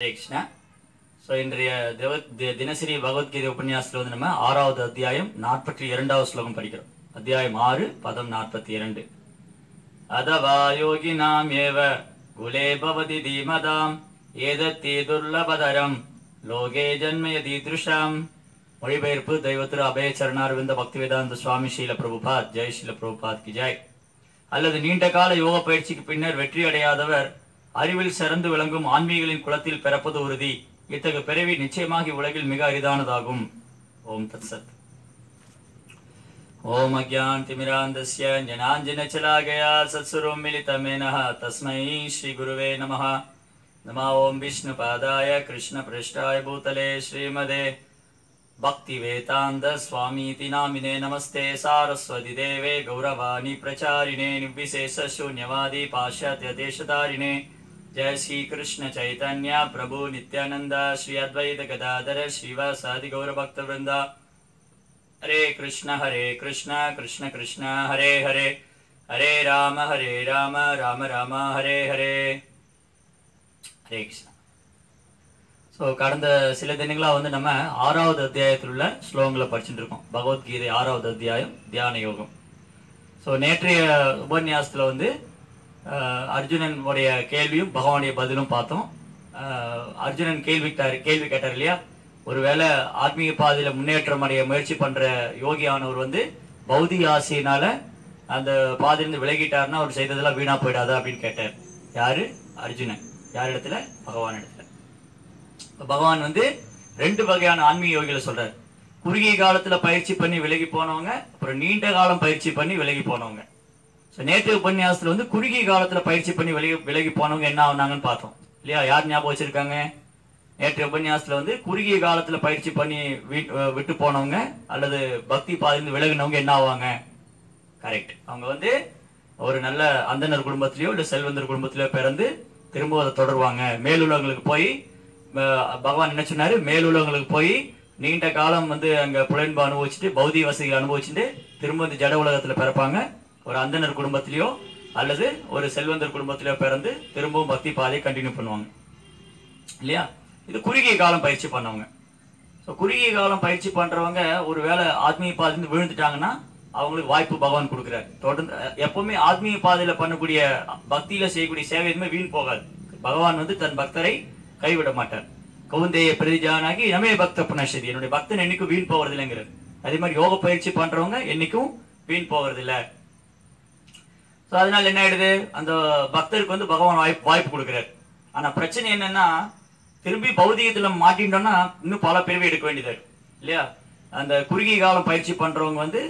Hare Krishna. So இன்றைய தினசரி பகவத்கீதை உபன்யாசத்தில் வந்து நம்ம 6வது அத்தியாயம் 42வது ஸ்லோகம் படிக்கிறோம். அத்தியாயம் 6 பதம் 42. அதவா யோகினாம் ஏவ குலே பவதி தீமதாம் ஏதத்தி துர்லபதரம் லோகே ஜன்மயதி திருஷாம். மொழிபெயர்ப்பு தெய்வ திரு அபய சரணாரவிந்த பக்திவேதாந்த சுவாமி ஸ்ரீல பிரபுபாத் ஜெய் ஸ்ரீல பிரபுபாத் கி ஜெய். அல்லது நீண்ட கால யோக பயிற்சிக்கு பின்னர் வெற்றி அடையாதவர் அறிவில் சிறந்து விளங்கும் ஆன்மீகளின் குலத்தில் பிறப்பது உறுதி. இத்தகைய பிறவி நிச்சயமாக உலகில் மிக அரிதானதாகும். ஓம் தத் சத். ஓம் அக்ஞான் திமிராந்தஸ்ய ஞானாஞ்சனச்சலாகயா சத்ஸ்வரூபம் மிலிதமேனஹ தஸ்மை ஸ்ரீ குருவே நமஹ. நம ஓம் விஷ்ணு பாதாய கிருஷ்ண பிரஷ்டாய பூதலே ஸ்ரீமதே பக்தி வேதாந்த சுவாமீதி நாமினே நமஸ்தே சாரஸ்வதி தேவே கௌரவாணி பிரச்சாரிணே நிர்விசேஷ शून्यवादी पाश्चात्य देशधारिणे. जय श्री कृष्ण चैतन्य प्रभु नित्यानंद श्री अद्वैत गदाधर श्रीवासादि गौर भक्त वृंदा. हरे कृष्ण कृष्ण कृष्ण हरे हरे हरे राम राम राम हरे हरे. हरे कृष्ण. ஸோ கடந்த சில தினங்களாக வந்து நம்ம 6வது அத்தியாயத்தில் உள்ள ஸ்லோகங்களை படிச்சுட்டு இருக்கோம். பகவத்கீதை 6வது அத்தியாயம் தியான யோகம். ஸோ நேற்றைய உபன்யாசத்தில் வந்து அர்ஜுனனுடைய கேள்வியும் பகவானுடைய பதிலும் பார்த்தோம். அர்ஜுனன் கேள்வி கேட்டார் இல்லையா, ஒருவேளை ஆத்மீக பாதையில் முன்னேற்றம் அடைய முயற்சி பண்ணுற யோகியானவர் வந்து பௌதிக ஆசையினால அந்த பாதையிலிருந்து விலகிட்டார்னா அவர் செய்ததெல்லாம் வீணா போயிடாதா அப்படின்னு கேட்டார். யாரு? அர்ஜுனன். யார் இடத்துல? பகவான் இடத்துல. பகவான் வந்து 2 வகையான ஆன்மீக யோகிகளை சொல்றாரு. குறுகிய காலத்துல பயிற்சி பண்ணி விலகி போனவங்க, அப்புறம் நீண்ட காலம் பயிற்சி பண்ணி விலகி போனவங்க. நேற்று உபன்யாசத்துல வந்து குறுகிய காலத்துல பயிற்சி பண்ணி விலகி போனவங்க என்ன ஆனாங்கன்னு பார்த்தோம் இல்லையா? யார் ஞாபகம் வச்சிருக்காங்க? நேற்று உபன்யாசத்துல வந்து குறுகிய காலத்துல பயிற்சி பண்ணி விட்டு போனவங்க அல்லது பக்தி பாதையிலிருந்து விலகினவங்க என்ன ஆவாங்க? கரெக்ட். அவங்க வந்து ஒரு நல்ல அந்தனர் குடும்பத்திலயோ இல்ல செல்வந்தர் குடும்பத்திலயோ பிறந்து திரும்ப அதை தொடருவாங்க. மேலுலகங்களுக்கு போய் பகவான் என்ன சொன்னாரு? மேலுலகங்களுக்கு போய் நீண்ட காலம் வந்து அங்க புலன்பு அனுபவிச்சுட்டு பௌதிக வசதிகள் அனுபவிச்சுட்டு திரும்ப வந்து ஜட உலகத்துல பிறப்பாங்க. ஒரு அந்தனர் குடும்பத்திலயோ அல்லது ஒரு செல்வந்தர் குடும்பத்திலயோ பிறந்து திரும்பவும் பக்தி பாதையை கண்டினியூ பண்ணுவாங்க இல்லையா? இது குறுகிய காலம் பயிற்சி பண்ணவங்க. ஸோ குறுகிய காலம் பயிற்சி பண்றவங்க ஒருவேளை ஆத்மீக பாதையிலிருந்து விழுந்துட்டாங்கன்னா அவங்களுக்கு வாய்ப்பு பகவான் கொடுக்குறாரு. தொடர்ந்து எப்பவுமே ஆத்மீக பாதையில பண்ணக்கூடிய பக்தியில செய்யக்கூடிய சேவை எதுவுமே வீண் போகாது. பகவான் வந்து தன் பக்தரை கைவிட மாட்டார். கவுந்தேய பிரதிஜானாகி நமே பக்த புனஷதி, என்னுடைய பக்தன் என்னைக்கும் வீண் போகிறது இல்லைங்கிறது. அதே மாதிரி யோக பயிற்சி பண்றவங்க என்னைக்கும் வீண் போகிறது இல்லை. ஸோ அதனால என்ன ஆயிடுது? அந்த பக்தருக்கு வந்து பகவான் வாய்ப்பு கொடுக்குறாரு. ஆனா பிரச்சனை என்னன்னா, திரும்பி பௌதிகத்துல மாட்டிட்டோம்னா இன்னும் பல பிறவி எடுக்க வேண்டியது இல்லையா? அந்த குறுகிய காலம் பயிற்சி பண்றவங்க வந்து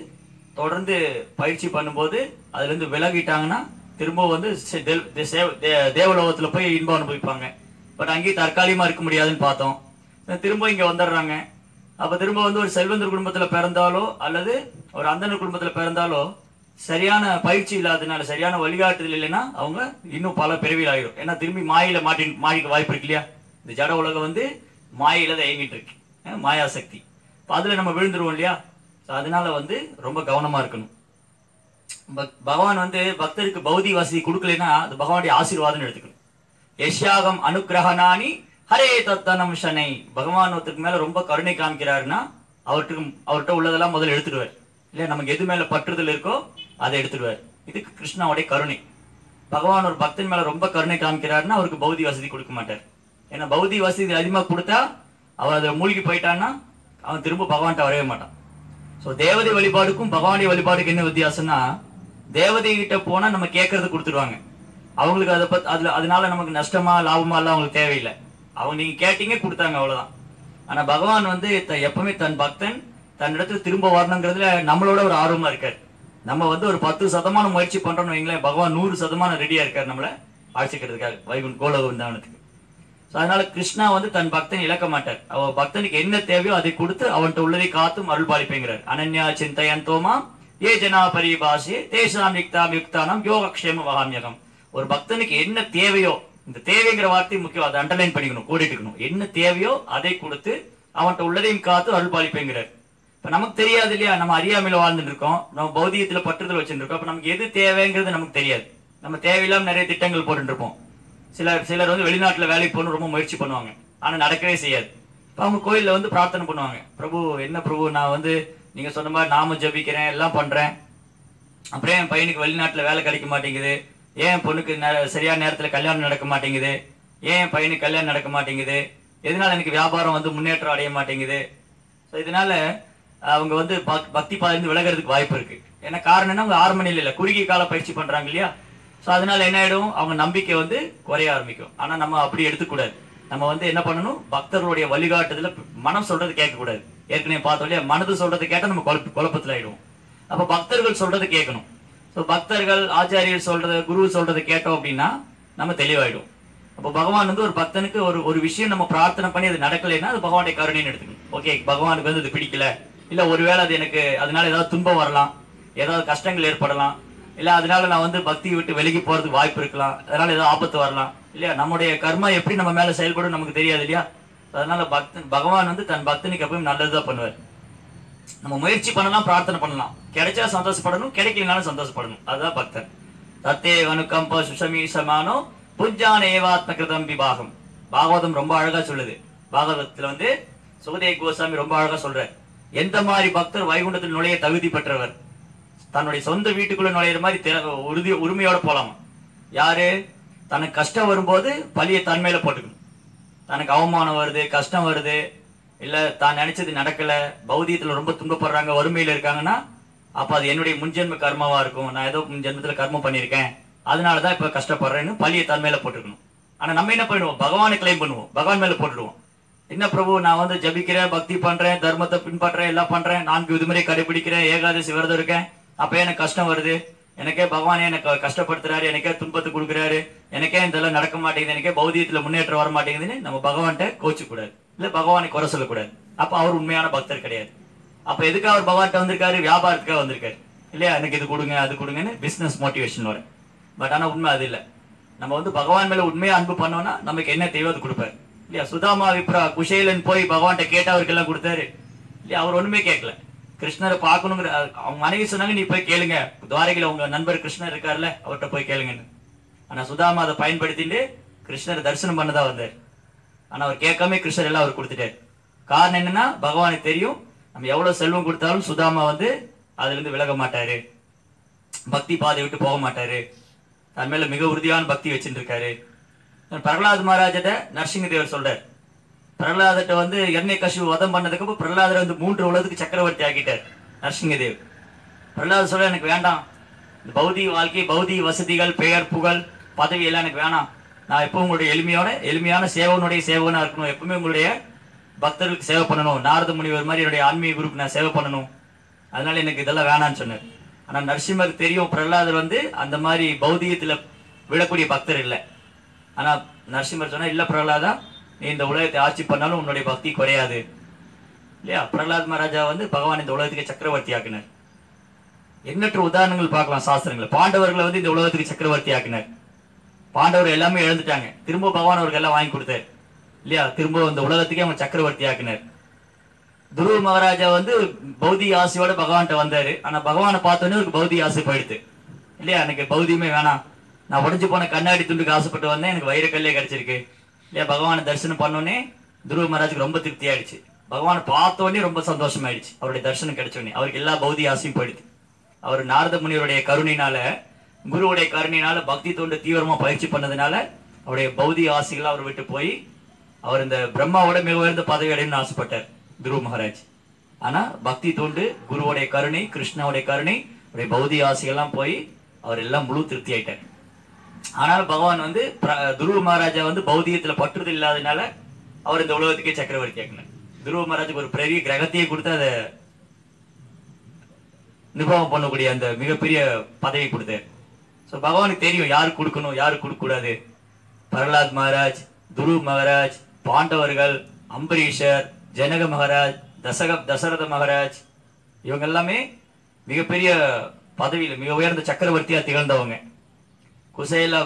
தொடர்ந்து பயிற்சி பண்ணும்போது அதுல இருந்து விலகிட்டாங்கன்னா திரும்ப வந்து தேவலோகத்துல போய் இன்பம் அனுபவிப்பாங்க. பட் அங்கேயும் தற்காலிகமா இருக்க முடியாதுன்னு பார்த்தோம். திரும்ப இங்க வந்துடுறாங்க. அப்ப திரும்ப வந்து ஒரு செல்வந்தர் குடும்பத்துல பிறந்தாலோ அல்லது ஒரு அந்தனர் குடும்பத்துல பிறந்தாலோ சரியான பயிற்சி இல்லாததுனால, சரியான வழிகாட்டுதல் இல்லைன்னா அவங்க இன்னும் பல பிறவியில் ஆயிடும். ஏன்னா திரும்பி மாயில மாட்டிக்க வாய்ப்பு இருக்கு இல்லையா? இந்த ஜட உலகம் வந்து மாயில தான் இயங்கிட்டு இருக்கு, மாயாசக்தி. அதுல நம்ம விழுந்துருவோம் இல்லையா? அதனால வந்து ரொம்ப கவனமா இருக்கணும். பகவான் வந்து பக்தருக்கு பௌதிக வசதி கொடுக்கலைன்னா அது பகவானுடைய ஆசீர்வாதம் எடுத்துக்கணும். யஷ்யாகம் அனுகிரகனானி ஹரே தத்தனம் சனை. பகவான் ஒருத்தருக்கு மேல ரொம்ப கருணை காமிக்கிறாருன்னா அவர்கிட்ட உள்ளதெல்லாம் முதல்ல எடுத்துடுவார் இல்லையா? நமக்கு எது மேல பற்றுதல் இருக்கோ அதை எடுத்துடுவார். இதுக்கு கிருஷ்ணாவுடைய கருணை. பகவான் ஒரு பக்தன் மேல ரொம்ப கருணை காமிக்கிறாருன்னா அவருக்கு பௌதிக வசதி கொடுக்க மாட்டார். ஏன்னா பௌதிக வசதி அதிகமா கொடுத்தா அவன் அதை மூழ்கி போயிட்டான்னா அவன் திரும்ப பகவான்கிட்ட வரவே மாட்டான். ஸோ தேவதை வழிபாடுக்கும் பகவானுடைய வழிபாடுக்கு என்ன வித்தியாசம்னா, தேவதை கிட்ட போனா நம்ம கேட்கறது கொடுத்துருவாங்க. அவங்களுக்கு அதனால நமக்கு நஷ்டமா லாபமா எல்லாம் அவங்களுக்கு தேவையில்லை. அவங்க நீங்க கேட்டீங்க கொடுத்தாங்க, அவ்வளவுதான். ஆனா பகவான் வந்து எப்பவுமே தன் பக்தன் தன்னிடத்துல திரும்ப வரணுங்கிறதுல நம்மளோட ஒரு ஆர்வமா இருக்காரு. நம்ம வந்து ஒரு 10% முயற்சி பண்றோம்னு வைங்களேன், பகவான் 100% ரெடியா இருக்காரு நம்மளை அழைச்சிக்கிறதுக்காக வைகுண்ட் கோலோகந்தானத்துக்கு. அதனால கிருஷ்ணா வந்து தன் பக்தன் இழக்க மாட்டார். அவ பக்தனுக்கு என்ன தேவையோ அதை கொடுத்து அவன்கிட்ட உள்ளதை காத்தும் அருள் பாலிப்பேங்கிறார். அனன்யா சிந்தையந்தோமா ஏ ஜனா பரிபாஷே தேசாம் யுக்தாம் யுக்தானம் யோகக்ஷேம வகாமியகம். ஒரு பக்தனுக்கு என்ன தேவையோ, இந்த தேவைங்கிற வார்த்தை முக்கியம், அதை அண்டர்லைன் பண்ணிக்கணும், கோடிட்டுக்கணும். என்ன தேவையோ அதை கொடுத்து அவன்கிட்ட உள்ளதையும் காத்து அருள் பாலிப்பேங்கிறார். இப்ப நமக்கு தெரியாது இல்லையா? நம்ம அறியாமையில வாழ்ந்துட்டு இருக்கோம், நம்ம பௌதிகத்துல பற்றுதல் வச்சுட்டு இருக்கோம். அப்ப நமக்கு எது தேவைங்கிறது நமக்கு தெரியாது. நம்ம தேவையில்லாம நிறைய திட்டங்கள் போட்டு இருப்போம். சிலர் வந்து வெளிநாட்டில் வேலைக்கு போகணும் ரொம்ப முயற்சி பண்ணுவாங்க, ஆனால் நடக்கவே செய்யாது. இப்போ அவங்க கோயிலில் வந்து பிரார்த்தனை பண்ணுவாங்க, பிரபு என்ன பிரபு, நான் வந்து நீங்கள் சொன்ன மாதிரி நாம ஜபிக்கிறேன் எல்லாம் பண்ணுறேன், அப்புறம் என் பையனுக்கு வெளிநாட்டில் வேலை கிடைக்க மாட்டேங்குது, ஏன் என் பொண்ணுக்கு சரியான நேரத்தில் கல்யாணம் நடக்க மாட்டேங்குது, ஏன் என் பையனுக்கு கல்யாணம் நடக்க மாட்டேங்குது, எதனால எனக்கு வியாபாரம் வந்து முன்னேற்றம் அடைய மாட்டேங்குது. ஸோ இதனால அவங்க வந்து பக்தி பாதையிலிருந்து விலகிறதுக்கு வாய்ப்பு இருக்கு. ஏன்னா காரணம் என்ன, அவங்க ஆரம்ப நிலையில குறுகிய கால பயிற்சி பண்றாங்க இல்லையா. ஸோ அதனால என்ன ஆயிடும், அவங்க நம்பிக்கை வந்து குறைய ஆரம்பிக்கும். ஆனா நம்ம அப்படி எடுத்துக்கூடாது. நம்ம வந்து என்ன பண்ணணும், பக்தர்களுடைய வழிகாட்டுதல மனம் சொல்றது கேட்கக்கூடாது. ஏற்கனவே பார்த்தோம் இல்லையா, மனது சொல்றது கேட்டால் நம்ம குழப்பத்தில் ஆயிடுவோம். அப்ப பக்தர்கள் சொல்றது கேட்கணும். ஸோ பக்தர்கள் ஆச்சாரியர் சொல்றது குரு சொல்றது கேட்டோம் அப்படின்னா நம்ம தெளிவாயிடும். அப்போ பகவான் வந்து ஒரு பக்தனுக்கு ஒரு விஷயம் நம்ம பிரார்த்தனை பண்ணி அது நடக்கலைன்னா அது பகவானுடைய கருணைன்னு எடுத்துக்கணும். ஓகே, பகவானுக்கு வந்து அது பிடிக்கல, இல்ல ஒருவேளை அது எனக்கு அதனால ஏதாவது துன்பம் வரலாம், ஏதாவது கஷ்டங்கள் ஏற்படலாம், இல்ல அதனால நான் வந்து பக்தியை விட்டு விலகி போறதுக்கு வாய்ப்பு இருக்கலாம், அதனால ஏதாவது ஆபத்து வரலாம் இல்லையா. நம்முடைய கர்மா எப்படி நம்ம மேல செயல்படும் நமக்கு தெரியாது இல்லையா. அதனால பகவான் வந்து தன் பக்தனுக்கு எப்பவும் நல்லதுதான் பண்ணுவார். நம்ம முயற்சி பண்ணலாம், பிரார்த்தனை பண்ணலாம், கிடைச்சா சந்தோஷப்படணும், கிடைக்கலனாலும் சந்தோஷப்படணும். அதுதான் பக்தன். தத்தே வனுக்கம்ப சுஷமி சமானோ புஞ்சான ஏவாத்ம கிருதம் விபாகம். பாகவதம் ரொம்ப அழகா சொல்லுது. பாகவதத்துல வந்து சுகதேவ் கோசாமி ரொம்ப அழகா சொல்ற, எந்த மாதிரி பக்தர் வைகுண்டத்தில் நுழைய தகுதி பெற்றவர், தன்னுடைய சொந்த வீட்டுக்குள்ள நுழையிற மாதிரி உரிமையோட போலாமா. யாரு, தனக்கு கஷ்டம் வரும்போது பழிய தன்மையில போட்டுக்கணும். தனக்கு அவமானம் வருது, கஷ்டம் வருது, இல்ல தான் நினைச்சது நடக்கல, பௌதியத்துல ரொம்ப துன்பப்படுறாங்க, வறுமையில இருக்காங்கன்னா அப்ப அது என்னுடைய முன்ஜென்ம கர்மாவா இருக்கும், நான் ஏதோ முன்ஜென்மத்துல கர்மம் பண்ணியிருக்கேன், அதனாலதான் இப்ப கஷ்டப்படுறேன்னு பழிய தன் மேல போட்டுக்கணும். ஆனா நம்ம என்ன பண்ணுவோம், பகவானை கிளைம் பண்ணுவோம், பகவான் மேல போட்டுடுவோம். என்ன பிரபு, நான் வந்து ஜபிக்கிறேன், பக்தி பண்றேன், தர்மத்தை பின்பற்றேன், எல்லாம் பண்றேன், 4 விதிமுறை கடைபிடிக்கிறேன், ஏகாதசி விரதம் இருக்கேன், அப்ப எனக்கு கஷ்டம் வருது, எனக்கே பகவானே எனக்கு கஷ்டப்படுத்துறாரு, எனக்கே துன்பத்தை கொடுக்குறாரு, எனக்கே இதெல்லாம் நடக்க மாட்டேங்குது, எனக்கே பௌதியத்துல முன்னேற்றம் வர மாட்டேங்குதுன்னு நம்ம பகவான்கிட்ட கோச்சு கூடாது, இல்ல பகவானை குறை சொல்லக்கூடாது. அப்ப அவர் உண்மையான பக்தர் கிடையாது. அப்ப எதுக்கு அவர் பகவான்கிட்ட வந்திருக்காரு, வியாபாரத்துக்காக வந்திருக்காரு இல்லையா. எனக்கு இது கொடுங்க அது கொடுங்கன்னு பிசினஸ் மோட்டிவேஷன் வரும். பட் ஆனா உண்மை அது இல்லை. நம்ம வந்து பகவான் மேல உண்மையா அன்பு பண்ணோம்னா நமக்கு என்ன தேவையோ அது கொடுப்பாரு இல்லையா. சுதாமா விப்ரா குஷேலன் போய் பகவான்கிட்ட கேட்ட அவருக்கு எல்லாம் கொடுத்தாரு இல்லையா. அவர் ஒண்ணுமே கேட்கல, கிருஷ்ணரை பார்க்கணுங்கிற அவங்க மனைவி சொன்னாங்க, நீ போய் கேளுங்க, துவாரகையில உங்க நண்பர் கிருஷ்ணர் இருக்காருல்ல அவர்கிட்ட போய் கேளுங்கன்னு. ஆனா சுதாமா அதை பயன்படுத்திட்டு கிருஷ்ணரை தரிசனம் பண்ணதா வந்தார். ஆனா அவர் கேட்காம கிருஷ்ணர் எல்லாம் அவர் கொடுத்துட்டாரு. காரணம் என்னன்னா, பகவானுக்கு தெரியும் நம்ம எவ்வளவு செல்வம் கொடுத்தாலும் சுதாமா வந்து அதுல இருந்து விலக மாட்டாரு, பக்தி பாதை விட்டு போக மாட்டாரு, தன் மேல மிக உறுதியான பக்தி வச்சுட்டு இருக்காரு. பிரகலாத் மகாராஜத்தை நரசிங்கதேவர் சொல்றார். பிரகலாதத்தை வந்து இரண்யகசிபு வதம் பண்ணதுக்கு அப்புறம் பிரகலாதரை வந்து 3 உலகத்துக்கு சக்கரவர்த்தி ஆக்கிட்டார் நரசிங்கதேவ். பிரகலாத் சொல்ல, எனக்கு வேண்டாம் இந்த பௌதிக வாழ்க்கை, பௌதிக வசதிகள், பெயர் புகழ் பதவி எல்லாம் எனக்கு வேணாம், நான் எப்பவும் உங்களுடைய எளிமையான சேவனுடைய சேவகனா இருக்கணும், எப்பவுமே உங்களுடைய பக்தர்களுக்கு சேவை பண்ணணும், நாரத முனிவர் மாதிரி என்னுடைய ஆன்மீக குரூப் நான் சேவை பண்ணணும், அதனால எனக்கு இதெல்லாம் வேணான்னு சொன்னார். ஆனா நரசிம்மருக்கு தெரியும் பிரகலாதர் வந்து அந்த மாதிரி பௌதிகத்துல விடக்கூடிய பக்தர் இல்லை. ஆனா நரசிம்மர் சொன்னா, இல்ல பிரகலாதா, நீ இந்த உலகத்தை ஆட்சி பண்ணாலும் உன்னுடைய பக்தி குறையாது இல்லையா. பிரகலாத் மகாராஜா வந்து பகவான் இந்த உலகத்துக்கு சக்கரவர்த்தி ஆக்கினார். எண்ணற்ற உதாரணங்கள் பார்க்கலாம் சாஸ்திரங்களை. பாண்டவர்களை வந்து இந்த உலகத்துக்கு சக்கரவர்த்தி ஆக்கினார். பாண்டவர் எல்லாமே இழந்துட்டாங்க, திரும்ப பகவான் அவருக்கு எல்லாம் வாங்கி கொடுத்தார் இல்லையா. திரும்ப இந்த உலகத்துக்கே அவங்க சக்கரவர்த்தி ஆக்கினார். துருவ மகாராஜா வந்து பௌதிக ஆசையோட பகவான்கிட்ட வந்தாரு. ஆனா பகவானை பார்த்தோன்னே அவருக்கு பௌதிக ஆசை போயிடுது இல்லையா. எனக்கு பௌதியமே வேணாம், நான் உடஞ்சு போன கண்ணாடி துண்டுக்கு ஆசைப்பட்டு வந்தேன், எனக்கு வைரக்கல்லே கிடைச்சிருக்கு இல்லையா. பகவானை தரிசனம் பண்ணோன்னே துருவ மகாராஜுக்கு ரொம்ப திருப்தி ஆயிடுச்சு. பகவானை பார்த்தோன்னே ரொம்ப சந்தோஷமாயிடுச்சு. அவருடைய தரிசனம் கிடைச்சோடனே அவருக்கு எல்லா பௌதிக ஆசையும் போயிடுது. அவர் நாரத முனிவருடைய கருணையினால, குருவுடைய கருணையினால, பக்தி தொண்டு தீவிரமா பயிற்சி பண்ணதுனால அவருடைய பௌதிக ஆசைகள் அவர் விட்டு போய் அவர் இந்த பிரம்மாவோட மிக உயர்ந்த பதவி அடையணும்னு ஆசைப்பட்டார் துருவ மகாராஜ். ஆனா பக்தி தொண்டு, குருவுடைய கருணை, கிருஷ்ணாவுடைய கருணை, அவருடைய பௌதிக ஆசைகள்லாம் போய் அவர் எல்லாம் முழு திருப்தி ஆயிட்டார். ஆனால் பகவான் வந்து துருவ மகாராஜா வந்து பௌதிகத்துல பற்றுதல் இல்லாதனால அவர் இந்த உலகத்துக்கே சக்கரவர்த்தி ஆக்கினார். துருவ மகாராஜுக்கு ஒரு பெரிய கிரகத்தையே கொடுத்து அதை நிர்வாகம் பண்ணக்கூடிய அந்த மிகப்பெரிய பதவி கொடுத்தார். ஸோ பகவானுக்கு தெரியும் யாருக்கு கொடுக்கணும், யாருக்கு கொடுக்க கூடாது. பிரகலாத் மகாராஜ், துருவ மகாராஜ், பாண்டவர்கள், அம்பரீஷர், ஜனக மகாராஜ், தசரத மகாராஜ், இவங்க எல்லாமே மிகப்பெரிய பதவியில் மிக உயர்ந்த சக்கரவர்த்தியா திகழ்ந்தவங்க. குசேல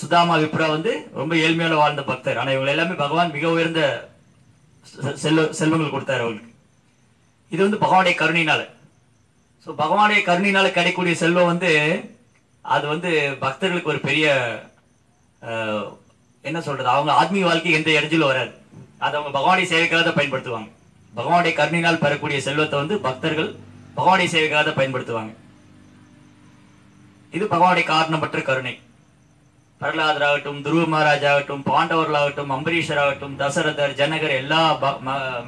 சுதாமா விப்ரா வந்து ரொம்ப ஏழ்மையோட வாழ்ந்த பக்தர். ஆனா இவங்க எல்லாமே பகவான் மிக உயர்ந்த செல்வங்கள் கொடுத்தாரு அவங்களுக்கு. இது வந்து பகவானுடைய கருணையினால. ஸோ பகவானுடைய கருணையினால கிடைக்கக்கூடிய செல்வம் வந்து அது வந்து பக்தர்களுக்கு ஒரு பெரிய என்ன சொல்றது, அவங்க ஆத்மீக வாழ்க்கை எந்த இடைஞ்சலும் வராது. அதை அவங்க பகவானுடைய சேவைக்காக தான் பயன்படுத்துவாங்க. பகவானுடைய கருணையினால் பெறக்கூடிய செல்வத்தை வந்து பக்தர்கள் பகவானுடைய சேவைக்காக தான் பயன்படுத்துவாங்க. இது பகவானுடைய காரணமற்ற கருணை. பிரகலாதராகட்டும், துருவ மகாராஜ் ஆகட்டும், பாண்டவர்களாகட்டும், அம்பரீஷர் ஆகட்டும், தசரதர், ஜனகர், எல்லா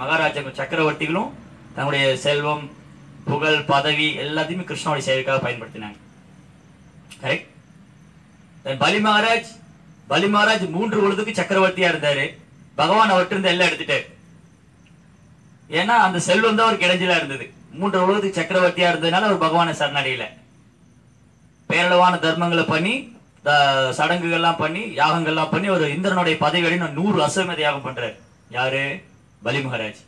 மகாராஜா சக்கரவர்த்திகளும் தன்னுடைய செல்வம், புகழ், பதவி எல்லாத்தையுமே கிருஷ்ணனுடைய சேவைக்காக பயன்படுத்தினாங்க. கரெக்ட். பலி மகாராஜ் 3 உலகத்துக்கு சக்கரவர்த்தியா இருந்தாரு. பகவான் அவர்கிட்ட இருந்து எல்லாம் எடுத்துட்டாரு. ஏன்னா அந்த செல்வம் தான் அவருக்கு இடைஞ்சலா இருந்தது. 3 உலகத்துக்கு சக்கரவர்த்தியா இருந்ததுனால அவர் பகவானை சரணடையில. பேரளவான தர்மங்களை பண்ணி, சடங்குகள்லாம் பண்ணி, யாகங்கள்லாம் பண்ணி ஒரு இந்திரனுடைய பதவி 100 அஸ்வமேத யாகம் பண்றாரு. யாரு? பலி மகாராஜ்.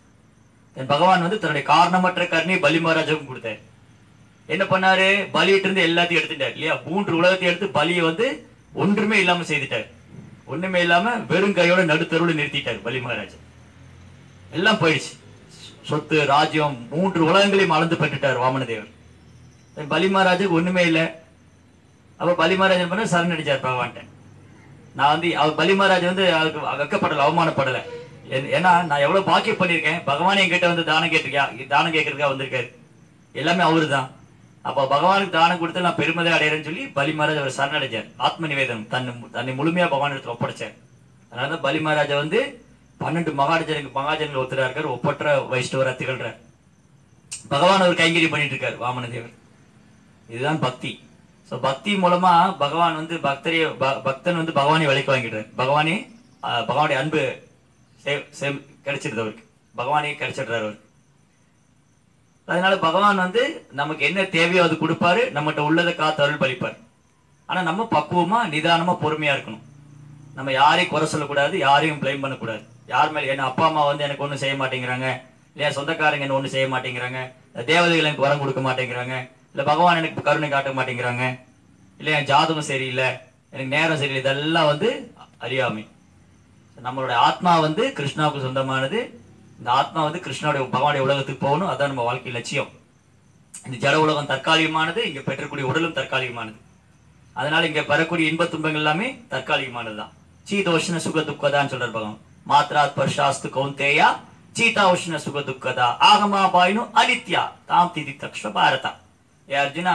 பகவான் வந்து தன்னுடைய காரணமற்ற கருணையை பலி மகாராஜுக்கும் கொடுத்தாரு. என்ன பண்ணாரு? பலியிட்டு இருந்து எல்லாத்தையும் எடுத்துட்டாரு இல்லையா? 3 உலகத்தையும் எடுத்து பலியை வந்து ஒன்றுமே இல்லாம செய்துட்டாரு. ஒண்ணுமே இல்லாம வெறும் கையோட நடுத்தருவில் நிறுத்திட்டாரு பலி மகாராஜ். எல்லாம் போயிடுச்சு. சொத்து, ராஜ்யம், 3 உலகங்களையும் அளந்து பெற்றுட்டார் வாமனதேவர். பலி மகாராஜுக்கு ஒண்ணுமே இல்லை. அப்ப பலி மகாராஜன் பண்ண சரணடிச்சார் பகவான்ட்ட. நான் வந்து அவர் பலி மகாராஜ் வந்து அதுக்கு வெக்கப்படலை, அவமானப்படலை. ஏன்னா நான் எவ்வளவு பாக்கியம் பண்ணியிருக்கேன். பகவானே என்கிட்ட வந்து தானம் கேட்கறதுக்காக வந்திருக்காரு. எல்லாமே அவரு தான். அப்ப பகவானுக்கு தானம் கொடுத்து நான் பெருமதை அடையிறேன்னு சொல்லி பலி மகாராஜ் அவர் சரணடைச்சார். ஆத்ம நிவேதனம் தன்னை முழுமையா பகவான் எடுத்து ஒப்படைச்சார். அதனாலதான் பலி மகாராஜா வந்து 12 மகாஜனங்கள் ஒத்துறா இருக்காரு. ஒப்பற்ற வைஷ்ணவரா திகழ்றார். பகவான் அவர் கைங்கறி பண்ணிட்டு இருக்காரு வாமன தேவர். இதுதான் பக்தி. சோ பக்தி மூலமா பகவான் வந்து பக்தன் வந்து பகவானை விலைக்கு வாங்கிடுறாரு. பகவானுடைய அன்பு கிடைச்சிருது அவருக்கு. பகவானே கிடைச்சிடுறாரு அவருக்கு. அதனால பகவான் வந்து நமக்கு என்ன தேவையோ அது கொடுப்பாரு. நம்மகிட்ட உள்ளதை காத்து அருள் பலிப்பார். ஆனா நம்ம பக்குவமா, நிதானமா, பொறுமையா இருக்கணும். நம்ம யாரையும் குறை சொல்லக்கூடாது, யாரையும் பிளேம் பண்ணக்கூடாது. யார் மேல என்ன அப்பா அம்மா வந்து எனக்கு ஒன்றும் செய்ய மாட்டேங்கிறாங்க, இல்லையா சொந்தக்காரங்க என்ன ஒன்றும் செய்ய மாட்டேங்கிறாங்க, தேவதைகள் எனக்கு வரம் கொடுக்க மாட்டேங்கிறாங்க, இல்லை பகவான் எனக்கு கருணை காட்ட மாட்டேங்கிறாங்க, இல்லை என் ஜாதகம் சரியில்லை, எனக்கு நேரம் சரியில்லை, இதெல்லாம் வந்து அறியாமை. நம்மளுடைய ஆத்மா வந்து கிருஷ்ணாவுக்கு சொந்தமானது. இந்த ஆத்மா வந்து கிருஷ்ணனுடைய பகவானுடைய உலகத்துக்கு போகணும். அதான் நம்ம வாழ்க்கை லட்சியம். இந்த ஜட உலகம் தற்காலிகமானது, இங்க பெற்றக்கூடிய உடலும் தற்காலிகமானது. அதனால இங்க பெறக்கூடிய இன்ப துன்பங்கள் எல்லாமே தற்காலிகமானதுதான். சீதோஷ்ண சுக துக்கதான்னு சொல்றார் பகவான். மாத்ராத் பர்ஷாஸ்து கௌந்தேயா சீதா உஷ்ண சுக துக்கதா ஆகமா பாயினு அனித்யா தாம் திதி தக்ஷ பாரதா. ஏ அர்ஜுனா,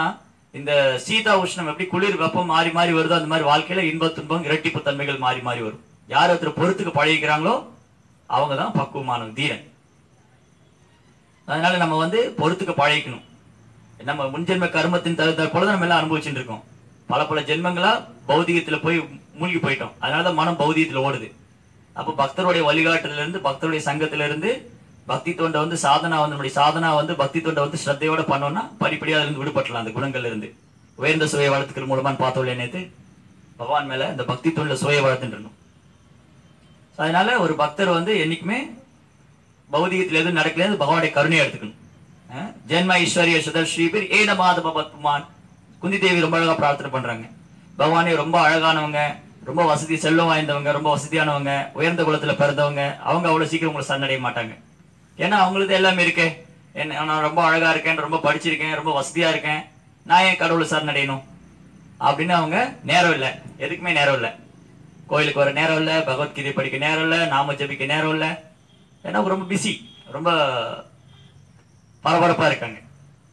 இந்த சீதா உஷ்ணம் எப்படி குளிர் வெப்பம் மாறி மாறி வருதோ அந்த மாதிரி வாழ்க்கையில இன்ப துன்பம் இரட்டிப்பு தன்மைகள் மாறி மாறி வரும். யார் ஒருத்தர் பொறுத்துக்கு பழகிக்கிறாங்களோ அவங்கதான் பக்குவமானவங்க, தீரன். அதனால நம்ம வந்து பொறுத்துக்கு பழகிக்கணும். நம்ம முன்ஜென்ம கர்மத்தின் தகுந்த போலதான் நம்ம எல்லாம் அனுபவிச்சுட்டு இருக்கோம். பல பௌதிகத்துல பௌதிகத்துல போய் மூழ்கி போயிட்டோம். அதனாலதான் மனம் பௌதிகத்துல ஓடுது. அப்போ பக்தருடைய வழிகாட்டுல இருந்து, பக்தருடைய சங்கத்தில இருந்து பக்தி தொண்டை வந்து நம்முடைய சாதனா வந்து பக்தி தொண்டை வந்து ஸ்ரத்தையோட பண்ணோம்னா படிப்படியா இருந்து விடுபட்டலாம். அந்த குணங்கள்ல இருந்து உயர்ந்த சுய வளர்த்துக்கிற மூலமா பார்த்தோம் நேற்று பகவான் மேல இந்த பக்தி தொண்டில சுய வளர்த்துட்டு. அதனால ஒரு பக்தர் வந்து என்னைக்குமே பௌதிகத்துல எதுவும் நடக்கல, பகவானுடைய கருணையை எடுத்துக்கணும். ஜென்ம ஐஸ்வர்ய சுதர் ஸ்ரீபீர் ஏன மாதவ பத்மான். குந்தி தேவி ரொம்ப அழகா பிரார்த்தனை பண்றாங்க. பகவானே ரொம்ப அழகானவங்க, ரொம்ப வசதி செல்வம் வாய்ந்தவங்க, ரொம்ப வசதியானவங்க, உயர்ந்த குலத்துல பிறந்தவங்க, அவங்க அவ்வளவு சீக்கிரம் உங்களை சரணடைய மாட்டாங்க. ஏன்னா அவங்களுக்கு எல்லாமே இருக்கு. நான் ரொம்ப அழகா இருக்கேன், ரொம்ப படிச்சிருக்கேன், ரொம்ப வசதியா இருக்கேன், நான் ஏன் கடவுளை சரணடையணும் அப்படின்னு அவங்க நேரம் இல்லை, எதுக்குமே நேரம் இல்லை. கோயிலுக்கு வர நேரம் இல்லை, பகவத்கீதை படிக்க நேரம் இல்லை, நாம ஜபிக்க நேரம் இல்லை. ஏன்னா ரொம்ப பிஸி, ரொம்ப பரபரப்பா இருக்காங்க